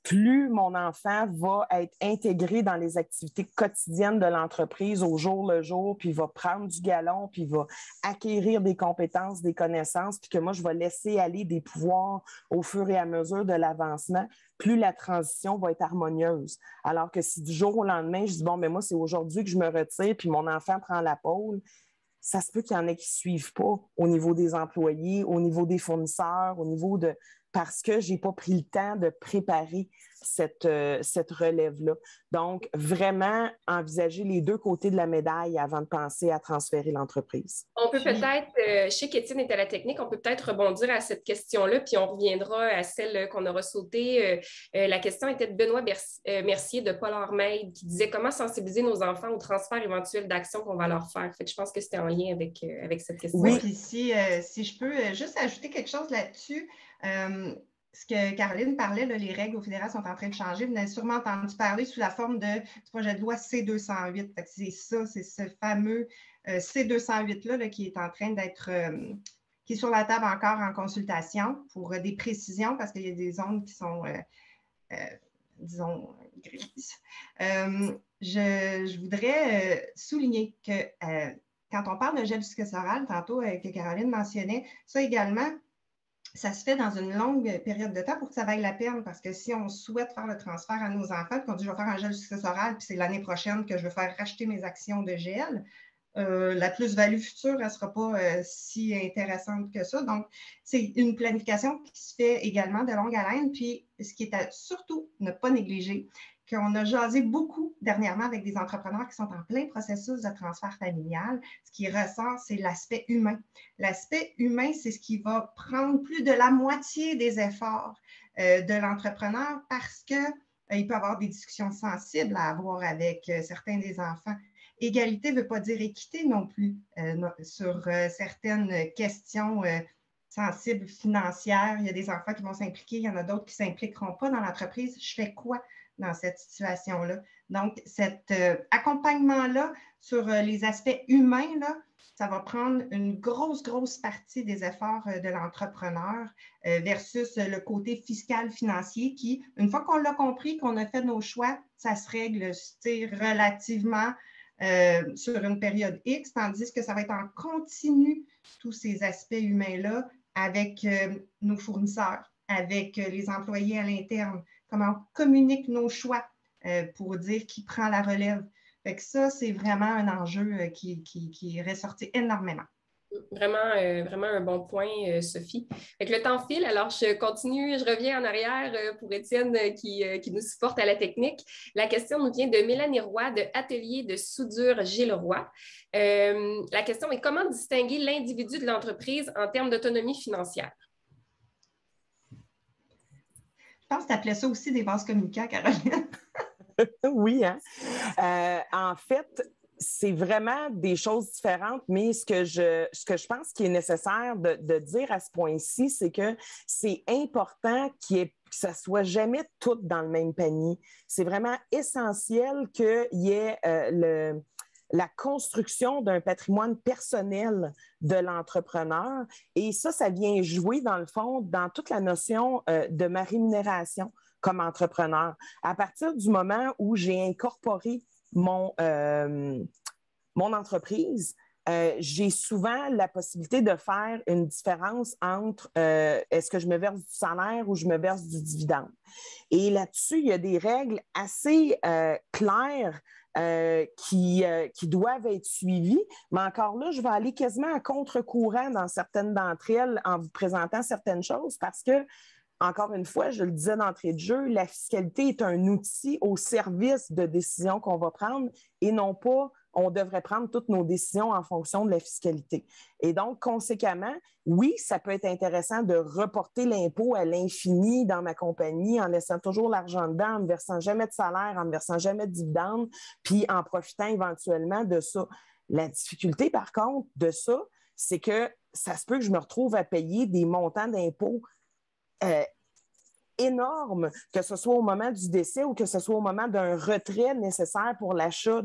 Plus mon enfant va être intégré dans les activités quotidiennes de l'entreprise au jour le jour, puis il va prendre du galon, puis il va acquérir des compétences, des connaissances, puis que moi, je vais laisser aller des pouvoirs au fur et à mesure de l'avancement, plus la transition va être harmonieuse. Alors que si du jour au lendemain, je dis, bon, mais moi, c'est aujourd'hui que je me retire, puis mon enfant prend la pôle, ça se peut qu'il y en ait qui ne suivent pas au niveau des employés, au niveau des fournisseurs, au niveau de... parce que je n'ai pas pris le temps de préparer cette relève-là. Donc, vraiment envisager les deux côtés de la médaille avant de penser à transférer l'entreprise. On peut peut-être, je sais qu'Étienne est à la technique, on peut peut-être rebondir à cette question-là, puis on reviendra à celle qu'on aura sautée. La question était de Benoît Mercier de Paul Armeide qui disait comment sensibiliser nos enfants au transfert éventuel d'actions qu'on va leur faire. Fait que je pense que c'était en lien avec cette question. Oui, puis si je peux juste ajouter quelque chose là-dessus, ce que Caroline parlait, là, les règles au fédéral sont en train de changer. Vous avez sûrement entendu parler sous la forme du projet de loi C-208. C'est ça, c'est ce fameux C-208-là qui est en train d'être, qui est sur la table encore en consultation pour des précisions parce qu'il y a des zones qui sont, disons, grises. Je voudrais souligner que quand on parle de gel successoral, tantôt que Caroline mentionnait, ça également, ça se fait dans une longue période de temps pour que ça vaille la peine, parce que si on souhaite faire le transfert à nos enfants, puis qu'on dit je vais faire un gel successoral, puis c'est l'année prochaine que je vais faire racheter mes actions de gel, la plus-value future, elle ne sera pas si intéressante que ça. Donc, c'est une planification qui se fait également de longue haleine. Puis, ce qui est à surtout ne pas négliger, qu'on a jasé beaucoup dernièrement avec des entrepreneurs qui sont en plein processus de transfert familial. Ce qui ressort, c'est l'aspect humain. L'aspect humain, c'est ce qui va prendre plus de la moitié des efforts de l'entrepreneur parce qu'il peut avoir des discussions sensibles à avoir avec certains des enfants. Égalité ne veut pas dire équité non plus sur certaines questions sensibles financières. Il y a des enfants qui vont s'impliquer, il y en a d'autres qui ne s'impliqueront pas dans l'entreprise. Je fais quoi dans cette situation-là? Donc, cet accompagnement-là sur les aspects humains, là, ça va prendre une grosse partie des efforts de l'entrepreneur versus le côté fiscal, financier qui, une fois qu'on l'a compris, qu'on a fait nos choix, ça se règle relativement sur une période X, tandis que ça va être en continu, tous ces aspects humains-là, avec nos fournisseurs, avec les employés à l'interne, comment on communique nos choix pour dire qui prend la relève. Fait que ça, c'est vraiment un enjeu qui est ressorti énormément. Vraiment un bon point, Sophie. Fait que le temps file, alors je continue, je reviens en arrière pour Étienne qui nous supporte à la technique. La question nous vient de Mélanie Roy de Atelier de soudure Gilles Roy. La question est comment distinguer l'individu de l'entreprise en termes d'autonomie financière? Je pense que tu appelais ça aussi des vases communicants, Caroline. Oui, hein? En fait, c'est vraiment des choses différentes, mais ce que je pense qu'il est nécessaire de dire à ce point-ci, c'est que c'est important que ça ne soit jamais tout dans le même panier. C'est vraiment essentiel qu'il y ait la construction d'un patrimoine personnel de l'entrepreneur. Et ça vient jouer, dans le fond, dans toute la notion de ma rémunération comme entrepreneur. À partir du moment où j'ai incorporé mon entreprise, j'ai souvent la possibilité de faire une différence entre est-ce que je me verse du salaire ou je me verse du dividende. Et là-dessus, il y a des règles assez claires qui doivent être suivies. Mais encore là, je vais aller quasiment à contre-courant dans certaines d'entre elles en vous présentant certaines choses parce que encore une fois, je le disais d'entrée de jeu, la fiscalité est un outil au service de décisions qu'on va prendre et non pas on devrait prendre toutes nos décisions en fonction de la fiscalité. Et donc, conséquemment, oui, ça peut être intéressant de reporter l'impôt à l'infini dans ma compagnie en laissant toujours l'argent dedans, en ne versant jamais de salaire, en ne versant jamais de dividendes, puis en profitant éventuellement de ça. La difficulté, par contre, de ça, c'est que ça se peut que je me retrouve à payer des montants d'impôts énorme, que ce soit au moment du décès ou que ce soit au moment d'un retrait nécessaire pour l'achat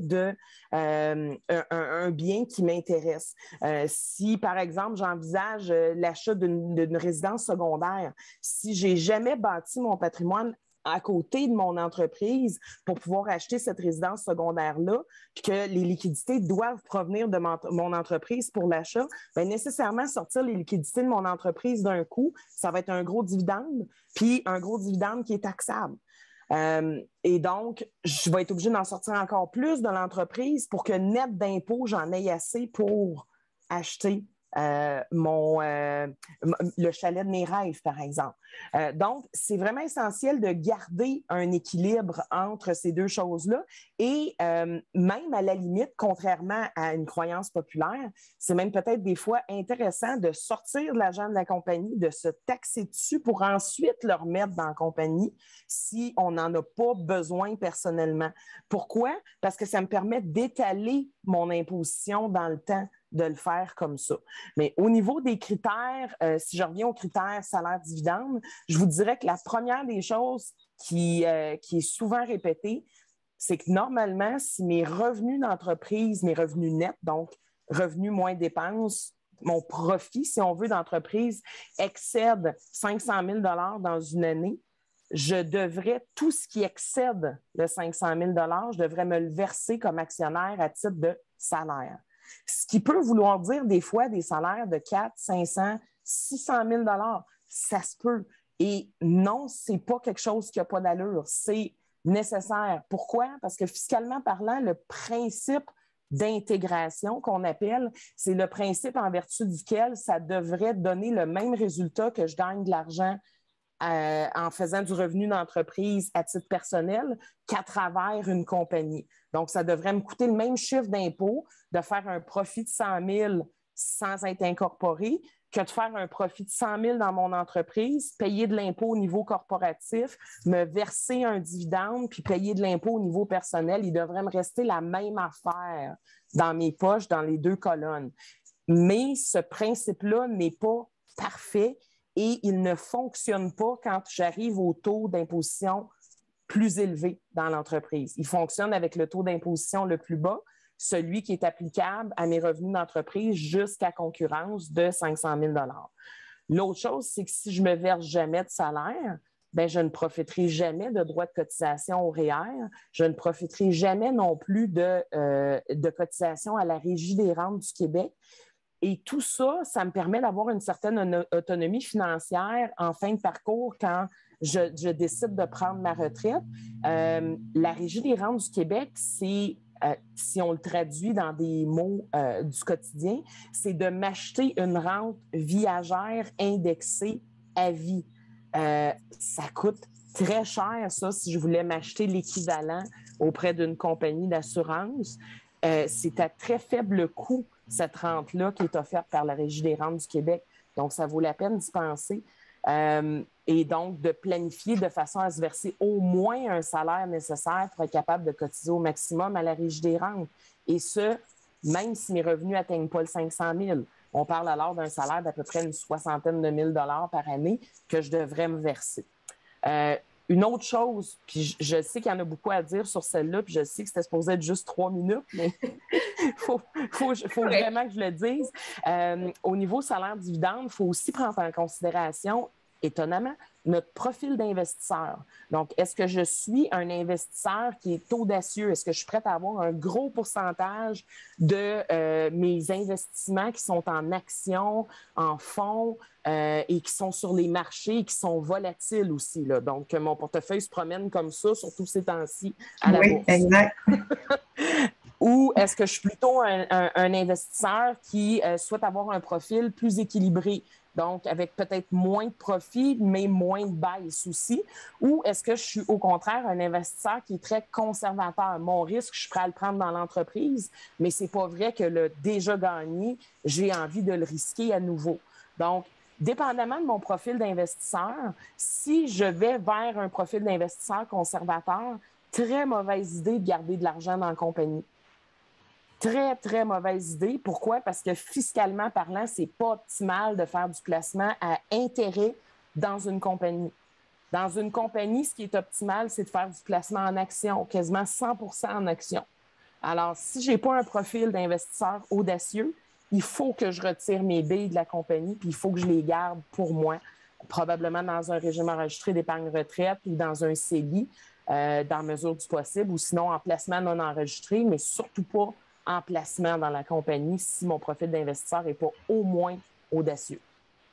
un bien qui m'intéresse. Si, par exemple, j'envisage l'achat d'une résidence secondaire, si je n'ai jamais bâti mon patrimoine à côté de mon entreprise pour pouvoir acheter cette résidence secondaire-là, puis que les liquidités doivent provenir de mon entreprise pour l'achat, bien, nécessairement sortir les liquidités de mon entreprise d'un coup, ça va être un gros dividende, puis un gros dividende qui est taxable. Et donc, je vais être obligée d'en sortir encore plus de l'entreprise pour que net d'impôts, j'en aie assez pour acheter le chalet de mes rêves, par exemple. Donc, c'est vraiment essentiel de garder un équilibre entre ces deux choses-là et même à la limite, contrairement à une croyance populaire, c'est même peut-être des fois intéressant de sortir de l'argent de la compagnie, de se taxer dessus pour ensuite le remettre dans la compagnie si on n'en a pas besoin personnellement. Pourquoi? Parce que ça me permet d'étaler mon imposition dans le temps de le faire comme ça. Mais au niveau des critères, si je reviens aux critères salaire-dividende, je vous dirais que la première des choses qui est souvent répétée, c'est que normalement, si mes revenus d'entreprise, mes revenus nets, donc revenus moins dépenses, mon profit, si on veut, d'entreprise excède 500 000 $ dans une année, je devrais, tout ce qui excède le 500 000 $, je devrais me le verser comme actionnaire à titre de salaire. Ce qui peut vouloir dire des fois des salaires de 400, 500, 600 000 $. ça se peut. Et non, ce n'est pas quelque chose qui n'a pas d'allure. C'est nécessaire. Pourquoi? Parce que fiscalement parlant, le principe d'intégration qu'on appelle, c'est le principe en vertu duquel ça devrait donner le même résultat que je gagne de l'argent en faisant du revenu d'entreprise à titre personnel qu'à travers une compagnie. Donc, ça devrait me coûter le même chiffre d'impôt de faire un profit de 100 000 sans être incorporé que de faire un profit de 100 000 dans mon entreprise, payer de l'impôt au niveau corporatif, me verser un dividende, puis payer de l'impôt au niveau personnel. Il devrait me rester la même affaire dans mes poches, dans les deux colonnes. Mais ce principe-là n'est pas parfait et il ne fonctionne pas quand j'arrive au taux d'imposition plus élevé dans l'entreprise. Il fonctionne avec le taux d'imposition le plus bas, celui qui est applicable à mes revenus d'entreprise jusqu'à concurrence de 500 000 $. L'autre chose, c'est que si je ne me verse jamais de salaire, bien, je ne profiterai jamais de droits de cotisation au REER. Je ne profiterai jamais non plus de cotisation à la Régie des rentes du Québec. Et tout ça, ça me permet d'avoir une certaine autonomie financière en fin de parcours quand je décide de prendre ma retraite. La Régie des rentes du Québec, c'est, si on le traduit dans des mots du quotidien, c'est de m'acheter une rente viagère indexée à vie. Ça coûte très cher, ça, si je voulais m'acheter l'équivalent auprès d'une compagnie d'assurance. C'est à très faible coût, cette rente-là qui est offerte par la Régie des rentes du Québec. Donc, ça vaut la peine d'y penser. Et donc, de planifier de façon à se verser au moins un salaire nécessaire pour être capable de cotiser au maximum à la Régie des rentes. Et ce, même si mes revenus n'atteignent pas le 500 000. On parle alors d'un salaire d'à peu près une soixantaine de mille dollars par année que je devrais me verser. Une autre chose, puis je sais qu'il y en a beaucoup à dire sur celle-là, puis je sais que c'était supposé être juste 3 minutes, mais il faut vraiment que je le dise. Au niveau salaire-dividende, il faut aussi prendre en considération, étonnamment, notre profil d'investisseur. Donc, est-ce que je suis un investisseur qui est audacieux? Est-ce que je suis prête à avoir un gros pourcentage de mes investissements qui sont en actions, en fonds et qui sont sur les marchés et qui sont volatiles aussi, là. Donc, mon portefeuille se promène comme ça, surtout ces temps-ci, à la bourse. Exact. Ou est-ce que je suis plutôt un investisseur qui souhaite avoir un profil plus équilibré, donc avec peut-être moins de profit, mais moins de baisse aussi? Ou est-ce que je suis au contraire un investisseur qui est très conservateur? Mon risque, je suis prêt à le prendre dans l'entreprise, mais c'est pas vrai que le déjà gagné, j'ai envie de le risquer à nouveau. Donc, dépendamment de mon profil d'investisseur, si je vais vers un profil d'investisseur conservateur, très mauvaise idée de garder de l'argent dans la compagnie. Très, très mauvaise idée. Pourquoi? Parce que fiscalement parlant, c'est pas optimal de faire du placement à intérêt dans une compagnie. Dans une compagnie, ce qui est optimal, c'est de faire du placement en action, quasiment 100% en action. Alors, si je n'ai pas un profil d'investisseur audacieux, il faut que je retire mes billes de la compagnie, puis il faut que je les garde pour moi, probablement dans un régime enregistré d'épargne retraite ou dans un CELI, dans la mesure du possible, ou sinon en placement non enregistré, mais surtout pas en placement dans la compagnie si mon profil d'investisseur n'est pas au moins audacieux.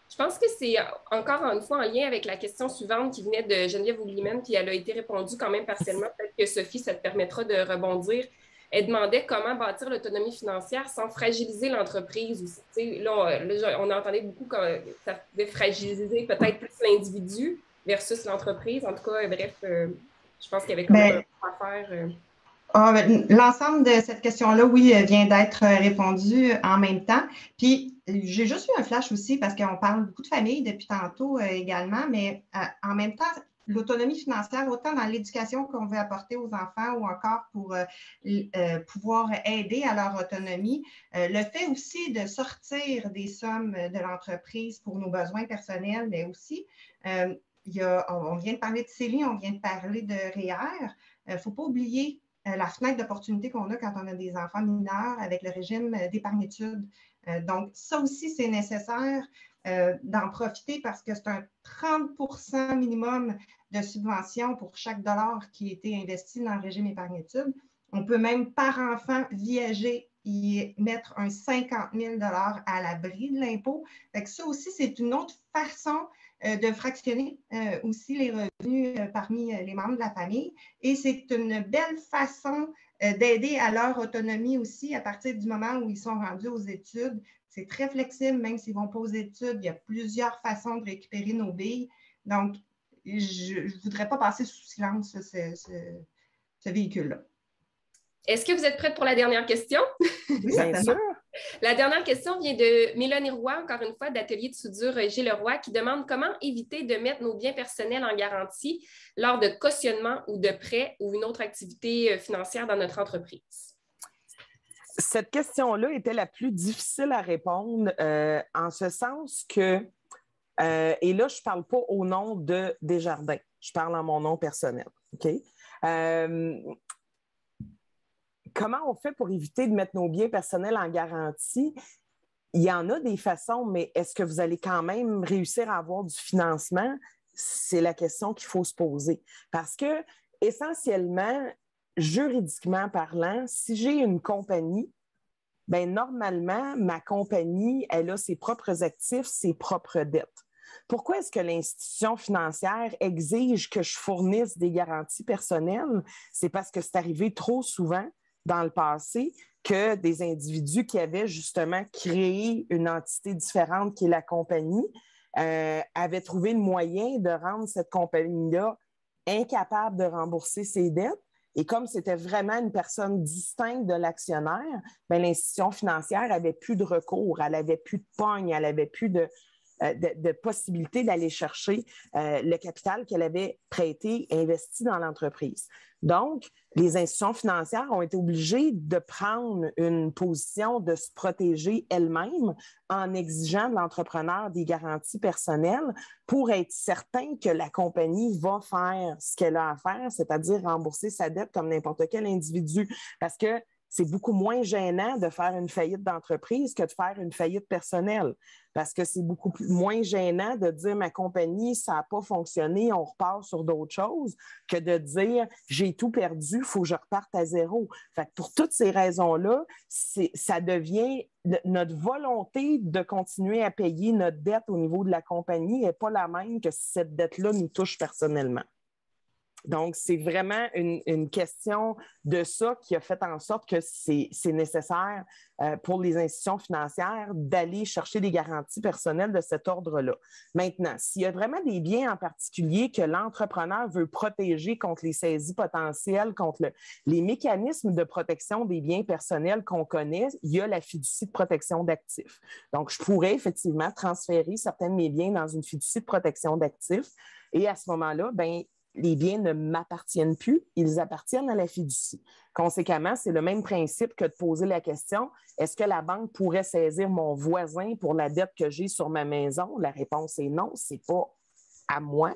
Je pense que c'est encore une fois en lien avec la question suivante qui venait de Geneviève Ougliman, puis elle a été répondue quand même partiellement. Peut-être que Sophie, ça te permettra de rebondir. Elle demandait comment bâtir l'autonomie financière sans fragiliser l'entreprise. Là, on entendait beaucoup que ça pouvait fragiliser peut-être plus l'individu versus l'entreprise. En tout cas, bref, je pense qu'il y avait quand même un peu à faire. L'ensemble de cette question-là, oui, vient d'être répondu en même temps. Puis, j'ai juste eu un flash aussi parce qu'on parle beaucoup de famille depuis tantôt également, mais en même temps, l'autonomie financière, autant dans l'éducation qu'on veut apporter aux enfants ou encore pour pouvoir aider à leur autonomie, le fait aussi de sortir des sommes de l'entreprise pour nos besoins personnels, mais aussi, on vient de parler de CELI, on vient de parler de REER. Il ne faut pas oublier la fenêtre d'opportunité qu'on a quand on a des enfants mineurs avec le régime d'épargne-études. Donc, ça aussi, c'est nécessaire d'en profiter parce que c'est un 30% minimum de subvention pour chaque dollar qui a été investi dans le régime épargne-études. On peut même, par enfant viager, y mettre un 50 000 $ à l'abri de l'impôt. Fait que ça aussi, c'est une autre façon de fractionner aussi les revenus parmi les membres de la famille. Et c'est une belle façon d'aider à leur autonomie aussi à partir du moment où ils sont rendus aux études. C'est très flexible, même s'ils ne vont pas aux études. Il y a plusieurs façons de récupérer nos billes. Donc, je ne voudrais pas passer sous silence ce véhicule-là. Est-ce que vous êtes prête pour la dernière question? Oui, Bien sûr. La dernière question vient de Mélanie Roy, encore une fois, d'Atelier de soudure Gilles Leroy, qui demande comment éviter de mettre nos biens personnels en garantie lors de cautionnement ou de prêt ou une autre activité financière dans notre entreprise. Cette question-là était la plus difficile à répondre en ce sens que, et là, je ne parle pas au nom de Desjardins, je parle en mon nom personnel. OK? Comment on fait pour éviter de mettre nos biens personnels en garantie? Il y en a des façons, mais est-ce que vous allez quand même réussir à avoir du financement? C'est la question qu'il faut se poser. Parce que, essentiellement, juridiquement parlant, si j'ai une compagnie, bien, normalement, ma compagnie, elle a ses propres actifs, ses propres dettes. Pourquoi est-ce que l'institution financière exige que je fournisse des garanties personnelles? C'est parce que c'est arrivé trop souvent dans le passé que des individus qui avaient justement créé une entité différente qui est la compagnie avaient trouvé le moyen de rendre cette compagnie-là incapable de rembourser ses dettes. Et comme c'était vraiment une personne distincte de l'actionnaire, bien, l'institution financière n'avait plus de recours, elle n'avait plus de pogne, elle n'avait plus de possibilité d'aller chercher le capital qu'elle avait prêté, investi dans l'entreprise. Donc, les institutions financières ont été obligées de prendre une position de se protéger elles-mêmes en exigeant de l'entrepreneur des garanties personnelles pour être certain que la compagnie va faire ce qu'elle a à faire, c'est-à-dire rembourser sa dette comme n'importe quel individu. Parce que c'est beaucoup moins gênant de faire une faillite d'entreprise que de faire une faillite personnelle. Parce que c'est beaucoup moins gênant de dire ma compagnie, ça n'a pas fonctionné, on repart sur d'autres choses, que de dire j'ai tout perdu, il faut que je reparte à zéro. Fait que pour toutes ces raisons-là, ça devient notre volonté de continuer à payer notre dette au niveau de la compagnie n'est pas la même que si cette dette-là nous touche personnellement. Donc, c'est vraiment une question de ça qui a fait en sorte que c'est nécessaire pour les institutions financières d'aller chercher des garanties personnelles de cet ordre-là. Maintenant, s'il y a vraiment des biens en particulier que l'entrepreneur veut protéger contre les saisies potentielles, contre les mécanismes de protection des biens personnels qu'on connaît, il y a la fiducie de protection d'actifs. Donc, je pourrais effectivement transférer certains de mes biens dans une fiducie de protection d'actifs et à ce moment-là, bien, les biens ne m'appartiennent plus, ils appartiennent à la fiducie. Conséquemment, c'est le même principe que de poser la question, est-ce que la banque pourrait saisir mon voisin pour la dette que j'ai sur ma maison? La réponse est non, ce n'est pas à moi.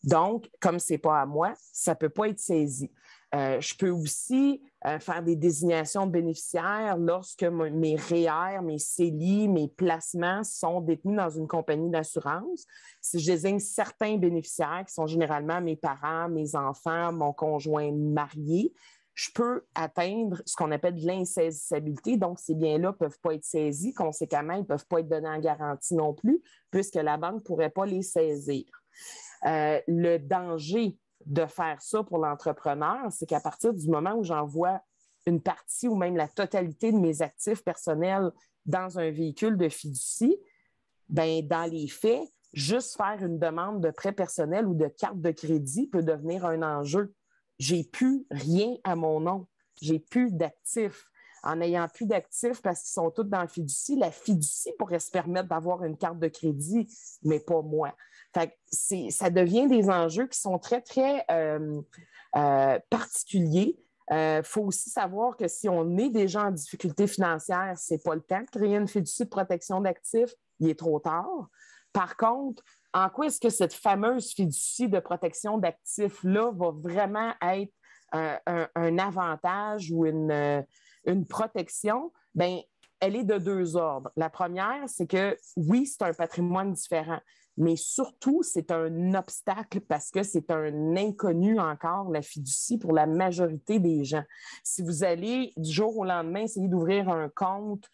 Donc, comme ce n'est pas à moi, ça ne peut pas être saisi. Je peux aussi faire des désignations de bénéficiaires lorsque mes REER, mes CELI, mes placements sont détenus dans une compagnie d'assurance. Si je désigne certains bénéficiaires qui sont généralement mes parents, mes enfants, mon conjoint marié, je peux atteindre ce qu'on appelle de l'insaisissabilité. Donc, ces biens-là ne peuvent pas être saisis. Conséquemment, ils ne peuvent pas être donnés en garantie non plus, puisque la banque ne pourrait pas les saisir. Le danger de faire ça pour l'entrepreneur, c'est qu'à partir du moment où j'envoie une partie ou même la totalité de mes actifs personnels dans un véhicule de fiducie, bien, dans les faits, juste faire une demande de prêt personnel ou de carte de crédit peut devenir un enjeu. J'ai plus rien à mon nom. J'ai plus d'actifs. En n'ayant plus d'actifs parce qu'ils sont tous dans la fiducie pourrait se permettre d'avoir une carte de crédit, mais pas moi. Fait que ça devient des enjeux qui sont très, très particuliers. Faut aussi savoir que si on est déjà en difficulté financière, ce n'est pas le temps de créer une fiducie de protection d'actifs, il est trop tard. Par contre, en quoi est-ce que cette fameuse fiducie de protection d'actifs-là va vraiment être un avantage ou une protection? Bien, elle est de deux ordres. La première, c'est que oui, c'est un patrimoine différent, mais surtout, c'est un obstacle parce que c'est un inconnu encore, la fiducie, pour la majorité des gens. Si vous allez du jour au lendemain essayer d'ouvrir un compte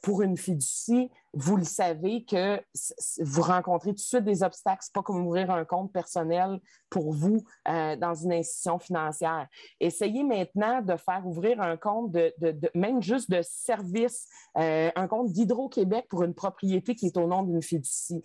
pour une fiducie, vous le savez que vous rencontrez tout de suite des obstacles. Ce n'est pas comme ouvrir un compte personnel pour vous dans une institution financière. Essayez maintenant de faire ouvrir un compte même juste de service, un compte d'Hydro-Québec pour une propriété qui est au nom d'une fiducie.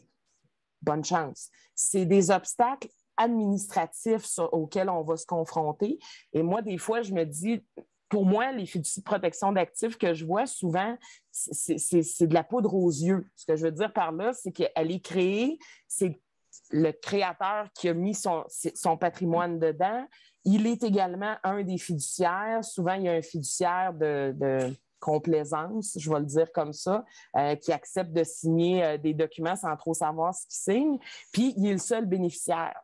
Bonne chance. C'est des obstacles administratifs auxquels on va se confronter. Et moi, des fois, je me dis, pour moi, les fiducies de protection d'actifs que je vois souvent, c'est de la poudre aux yeux. Ce que je veux dire par là, c'est qu'elle est créée, c'est le créateur qui a mis son patrimoine dedans. Il est également un des fiduciaires. Souvent, il y a un fiduciaire de complaisance, je vais le dire comme ça, qui accepte de signer des documents sans trop savoir ce qu'il signe. Puis, il est le seul bénéficiaire.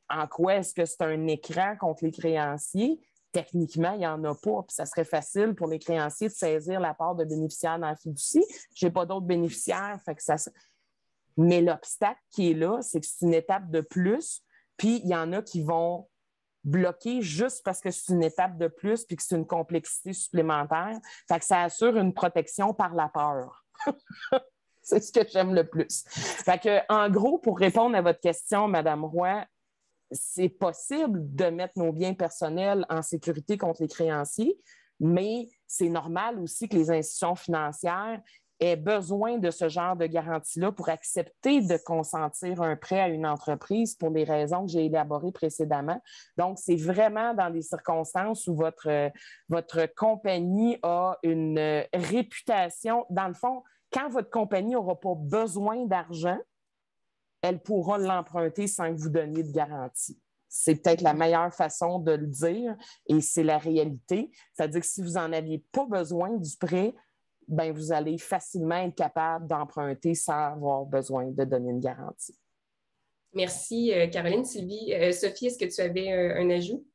En quoi est-ce que c'est un écran contre les créanciers? Techniquement, il n'y en a pas. Puis ça serait facile pour les créanciers de saisir la part de bénéficiaire dans la fiducie. Je n'ai pas d'autres bénéficiaires. Fait que mais l'obstacle qui est là, c'est que c'est une étape de plus. Puis il y en a qui vont bloquer juste parce que c'est une étape de plus puis que c'est une complexité supplémentaire. Fait que ça assure une protection par la peur. C'est ce que j'aime le plus. Fait que, en gros, pour répondre à votre question, Madame Roy, c'est possible de mettre nos biens personnels en sécurité contre les créanciers, mais c'est normal aussi que les institutions financières aient besoin de ce genre de garantie-là pour accepter de consentir un prêt à une entreprise pour les raisons que j'ai élaborées précédemment. Donc, c'est vraiment dans des circonstances où votre compagnie a une réputation. Dans le fond, quand votre compagnie n'aura pas besoin d'argent, elle pourra l'emprunter sans que vous donniez de garantie. C'est peut-être la meilleure façon de le dire et c'est la réalité. C'est-à-dire que si vous n'en aviez pas besoin du prêt, ben vous allez facilement être capable d'emprunter sans avoir besoin de donner une garantie. Merci, Caroline. Sylvie, Sophie, est-ce que tu avais un ajout?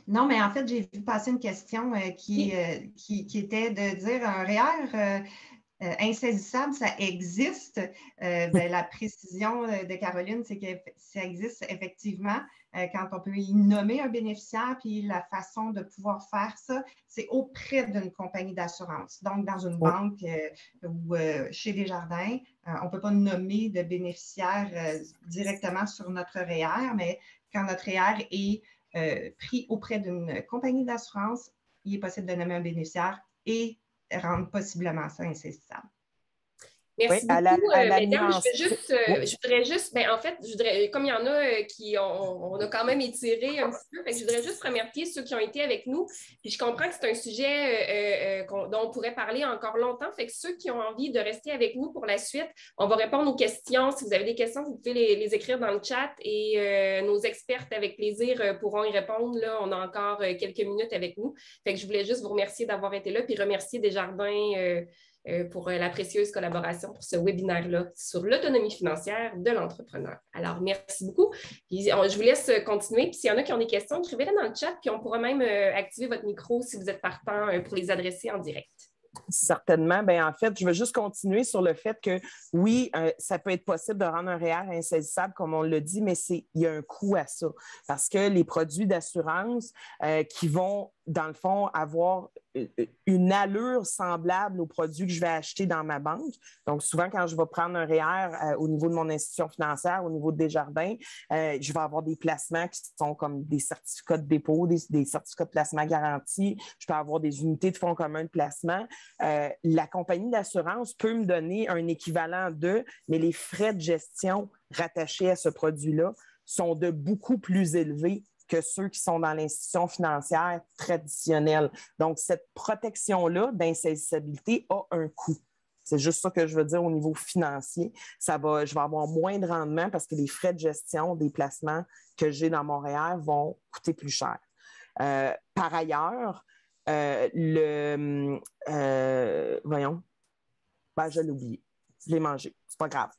Non, mais en fait, j'ai vu passer une question qui était de dire un REER insaisissable, ça existe. La précision de Caroline, c'est que ça existe effectivement quand on peut y nommer un bénéficiaire, puis la façon de pouvoir faire ça, c'est auprès d'une compagnie d'assurance. Donc, dans une banque ou chez Desjardins, on ne peut pas nommer de bénéficiaire directement sur notre REER, mais quand notre REER est pris auprès d'une compagnie d'assurance, il est possible de nommer un bénéficiaire et rendre possiblement ça insaisissable. Merci beaucoup, mesdames. Je voudrais juste, en fait, comme il y en a on a quand même étiré un petit peu, je voudrais juste remercier ceux qui ont été avec nous. Puis je comprends que c'est un sujet dont on pourrait parler encore longtemps. Fait que ceux qui ont envie de rester avec nous pour la suite, on va répondre aux questions. Si vous avez des questions, vous pouvez les écrire dans le chat et nos expertes, avec plaisir, pourront y répondre. Là, on a encore quelques minutes avec nous. Fait que je voulais juste vous remercier d'avoir été là, puis remercier Desjardins pour la précieuse collaboration pour ce webinaire-là sur l'autonomie financière de l'entrepreneur. Alors, merci beaucoup. Puis, je vous laisse continuer. Puis, s'il y en a qui ont des questions, écrivez-les dans le chat, puis on pourra même activer votre micro si vous êtes partant pour les adresser en direct. Certainement. En fait, je veux juste continuer sur le fait que oui, ça peut être possible de rendre un REER insaisissable, comme on l'a dit, mais il y a un coût à ça. Parce que les produits d'assurance qui vont, dans le fond, avoir une allure semblable aux produits que je vais acheter dans ma banque. Donc, souvent, quand je vais prendre un REER au niveau de mon institution financière, au niveau de Desjardins, je vais avoir des placements qui sont comme des certificats de dépôt, des certificats de placement garantis. Je peux avoir des unités de fonds communs de placement. La compagnie d'assurance peut me donner un équivalent mais les frais de gestion rattachés à ce produit-là sont de beaucoup plus élevés que ceux qui sont dans l'institution financière traditionnelle. Donc, cette protection-là d'insaisissabilité a un coût. C'est juste ça que je veux dire au niveau financier. Je vais avoir moins de rendement parce que les frais de gestion des placements que j'ai dans mon REER vont coûter plus cher. Par ailleurs, voyons, je l'ai oublié. Je l'ai mangé. C'est pas grave.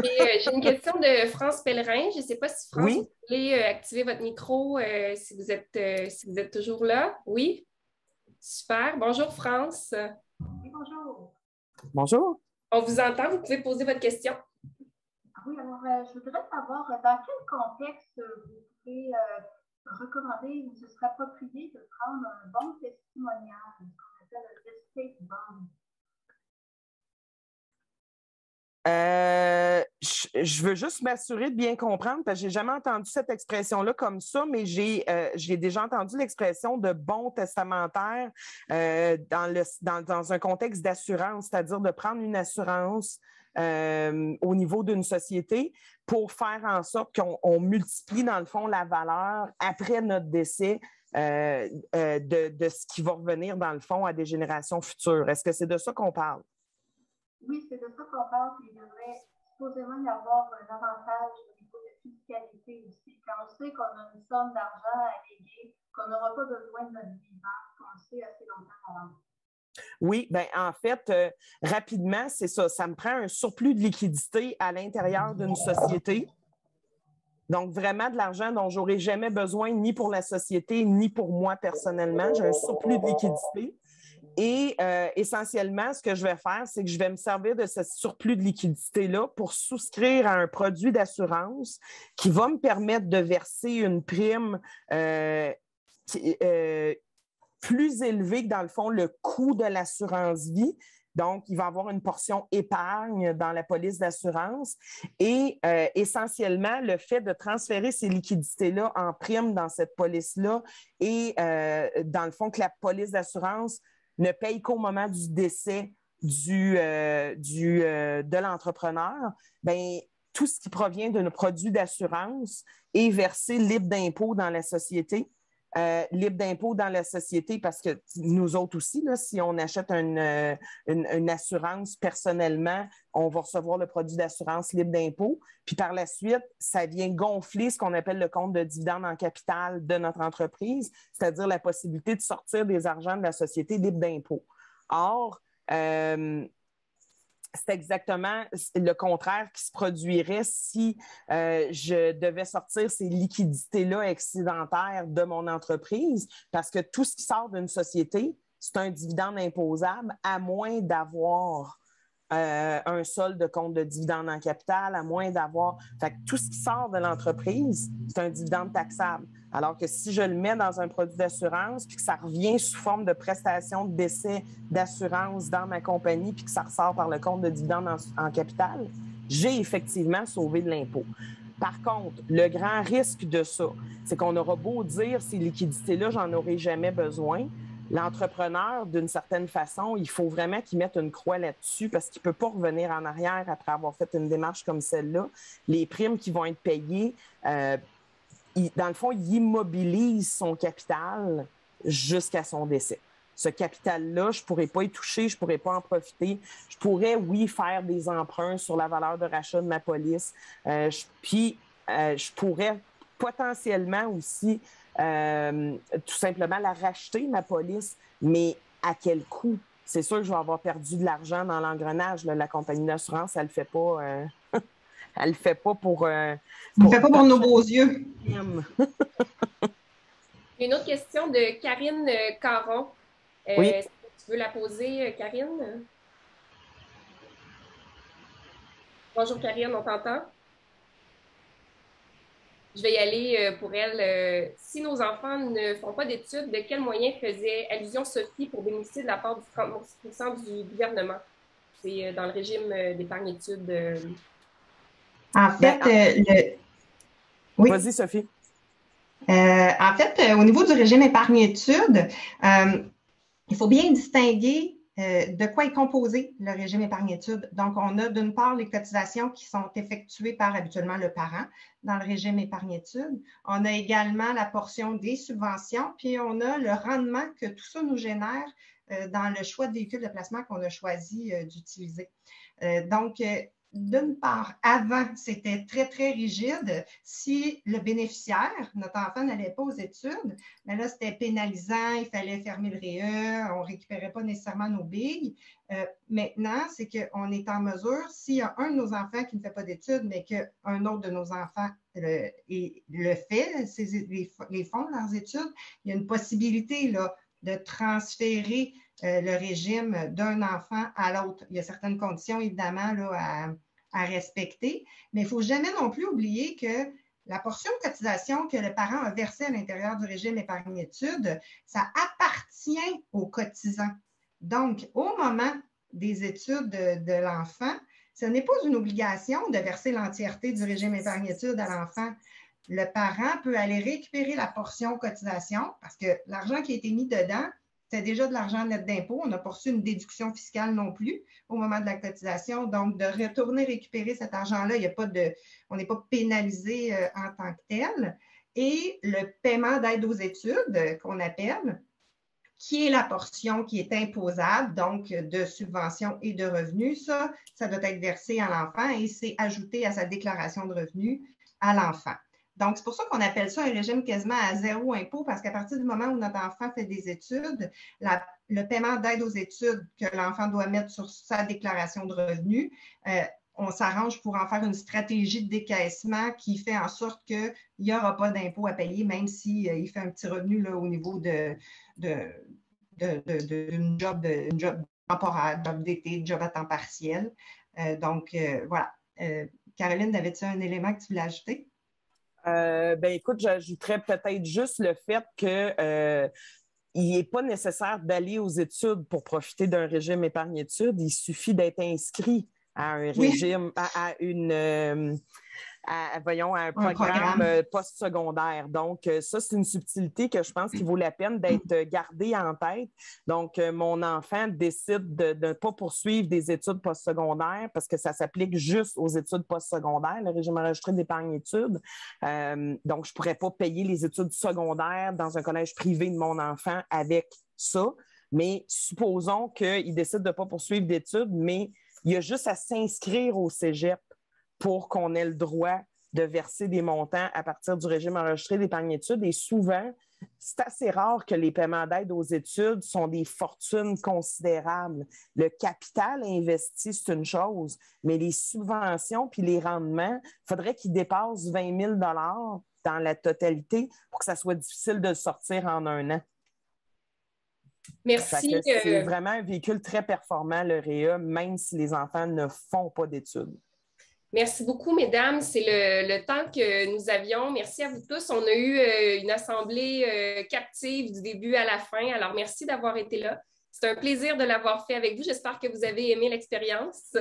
J'ai une question de France Pellerin. Je ne sais pas si France, oui? vous voulez activer votre micro si vous êtes toujours là. Oui? Super. Bonjour France. Oui, bonjour. Bonjour. On vous entend. Vous pouvez poser votre question. Oui, alors je voudrais savoir dans quel contexte vous pouvez recommander ou ce serait approprié de prendre un bon testimonial, ce qu'on appelle un estate bond. Je veux juste m'assurer de bien comprendre, parce que j'ai jamais entendu cette expression-là comme ça, mais j'ai déjà entendu l'expression de bon testamentaire dans un contexte d'assurance, c'est-à-dire de prendre une assurance au niveau d'une société pour faire en sorte qu'on multiplie, dans le fond, la valeur après notre décès de ce qui va revenir, dans le fond, à des générations futures. Est-ce que c'est de ça qu'on parle? Oui, c'est de ça qu'on parle. Il devrait supposément y avoir un avantage au niveau de fiscalité aussi. Quand on sait qu'on a une somme d'argent à léguer, qu'on n'aura pas besoin de notre vivant, qu'on le sait assez longtemps avant. Oui, bien, en fait, rapidement, c'est ça. Ça me prend un surplus de liquidité à l'intérieur d'une société. Donc, vraiment de l'argent dont je n'aurai jamais besoin, ni pour la société, ni pour moi personnellement. J'ai un surplus de liquidité. Et essentiellement, ce que je vais faire, c'est que je vais me servir de ce surplus de liquidité-là pour souscrire à un produit d'assurance qui va me permettre de verser une prime plus élevée que, dans le fond, le coût de l'assurance vie. Donc, il va y avoir une portion épargne dans la police d'assurance et essentiellement, le fait de transférer ces liquidités-là en prime dans cette police-là et dans le fond, que la police d'assurance ne paye qu'au moment du décès de l'entrepreneur, bien, tout ce qui provient d'un produit d'assurance est versé libre d'impôt dans la société. Libre d'impôt dans la société parce que nous autres aussi, là, si on achète une assurance personnellement, on va recevoir le produit d'assurance libre d'impôt. Puis par la suite, ça vient gonfler ce qu'on appelle le compte de dividende en capital de notre entreprise, c'est-à-dire la possibilité de sortir des argents de la société libre d'impôt. Or, c'est exactement le contraire qui se produirait si je devais sortir ces liquidités-là excédentaires de mon entreprise, parce que tout ce qui sort d'une société, c'est un dividende imposable, à moins d'avoir un solde de compte de dividende en capital, à moins d'avoir... Fait que tout ce qui sort de l'entreprise, c'est un dividende taxable. Alors que si je le mets dans un produit d'assurance, puis que ça revient sous forme de prestation de décès d'assurance dans ma compagnie, puis que ça ressort par le compte de dividende en capital, j'ai effectivement sauvé de l'impôt. Par contre, le grand risque de ça, c'est qu'on aura beau dire ces liquidités-là, j'en aurai jamais besoin. L'entrepreneur, d'une certaine façon, il faut vraiment qu'il mette une croix là-dessus parce qu'il ne peut pas revenir en arrière après avoir fait une démarche comme celle-là. Les primes qui vont être payées, dans le fond, il immobilise son capital jusqu'à son décès. Ce capital-là, je ne pourrais pas y toucher, je ne pourrais pas en profiter. Je pourrais, oui, faire des emprunts sur la valeur de rachat de ma police. Puis, je pourrais potentiellement aussi tout simplement la racheter, ma police, mais à quel coût? C'est sûr que je vais avoir perdu de l'argent dans l'engrenage. La compagnie d'assurance, elle ne le fait pas. Elle le fait pas pour... Elle ne le fait pas pour nos beaux yeux. Une autre question de Karine Caron. Oui. Est-ce que tu veux la poser, Karine? Bonjour, Karine, on t'entend? Je vais y aller pour elle. Si nos enfants ne font pas d'études, de quels moyens faisait allusion Sophie pour bénéficier de la part du 30% du gouvernement? C'est dans le régime d'épargne-études. En fait, Oui. Vas-y, Sophie. En fait, au niveau du régime épargne-études, il faut bien distinguer de quoi est composé le régime épargne-études. Donc, on a d'une part les cotisations qui sont effectuées par habituellement le parent dans le régime épargne-études. On a également la portion des subventions, puis on a le rendement que tout ça nous génère dans le choix de véhicule de placement qu'on a choisi d'utiliser. Donc, d'une part, avant, c'était très, très rigide. Si le bénéficiaire, notre enfant, n'allait pas aux études, mais là, c'était pénalisant, il fallait fermer le REE, on ne récupérait pas nécessairement nos billes. Maintenant, c'est qu'on est en mesure, s'il y a un de nos enfants qui ne fait pas d'études, mais qu'un autre de nos enfants le fait, les font de leurs études, il y a une possibilité là, de transférer le régime d'un enfant à l'autre. Il y a certaines conditions, évidemment, là, à respecter, mais il ne faut jamais non plus oublier que la portion de cotisation que le parent a versée à l'intérieur du régime épargne-études, ça appartient aux cotisants. Donc, au moment des études de l'enfant, Ce n'est pas une obligation de verser l'entièreté du régime épargne-études à l'enfant. Le parent peut aller récupérer la portion cotisation parce que l'argent qui a été mis dedans, c'est déjà de l'argent net d'impôt. On n'a pas reçu une déduction fiscale non plus au moment de la cotisation. Donc, de retourner récupérer cet argent-là, on n'est pas pénalisé en tant que tel. Et le paiement d'aide aux études, qu'on appelle, qui est la portion qui est imposable, donc de subventions et de revenus, ça doit être versé à l'enfant et c'est ajouté à sa déclaration de revenus à l'enfant. Donc, c'est pour ça qu'on appelle ça un régime quasiment à zéro impôt, parce qu'à partir du moment où notre enfant fait des études, le paiement d'aide aux études que l'enfant doit mettre sur sa déclaration de revenus, on s'arrange pour en faire une stratégie de décaissement qui fait en sorte qu'il n'y aura pas d'impôt à payer, même s'il fait un petit revenu là, au niveau d'une job temporaire, job d'été, job à temps partiel. Donc, voilà. Caroline, avais-tu un élément que tu voulais ajouter? Écoute, j'ajouterais peut-être juste le fait que il n'est pas nécessaire d'aller aux études pour profiter d'un régime épargne-études. Il suffit d'être inscrit à un régime, à un programme post-secondaire. Donc, ça, c'est une subtilité que je pense qu'il vaut la peine d'être gardée en tête. Donc, mon enfant décide de ne pas poursuivre des études post-secondaires parce que ça s'applique juste aux études post-secondaires, le régime enregistré d'épargne-études. Donc, je ne pourrais pas payer les études secondaires dans un collège privé de mon enfant avec ça. Mais supposons qu'il décide de ne pas poursuivre d'études, mais il y a juste à s'inscrire au cégep pour qu'on ait le droit de verser des montants à partir du régime enregistré d'épargne-études. Et souvent, c'est assez rare que les paiements d'aide aux études sont des fortunes considérables. Le capital investi, c'est une chose, mais les subventions puis les rendements, il faudrait qu'ils dépassent 20 000 $ dans la totalité pour que ça soit difficile de le sortir en un an. Merci. C'est vraiment un véhicule très performant, le REA, même si les enfants ne font pas d'études. Merci beaucoup, mesdames. C'est le temps que nous avions. Merci à vous tous. On a eu une assemblée captive du début à la fin. Alors, merci d'avoir été là. C'est un plaisir de l'avoir fait avec vous. J'espère que vous avez aimé l'expérience.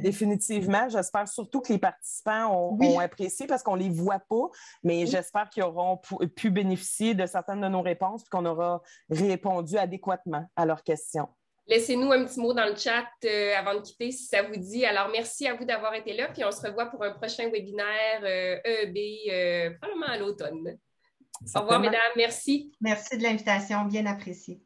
Définitivement. J'espère surtout que les participants ont apprécié parce qu'on ne les voit pas, mais j'espère qu'ils auront pu bénéficier de certaines de nos réponses et qu'on aura répondu adéquatement à leurs questions. Laissez-nous un petit mot dans le chat avant de quitter si ça vous dit. Alors, merci à vous d'avoir été là. Puis on se revoit pour un prochain webinaire EEB, probablement à l'automne. Au revoir, mesdames. Merci. Merci de l'invitation. Bien apprécié.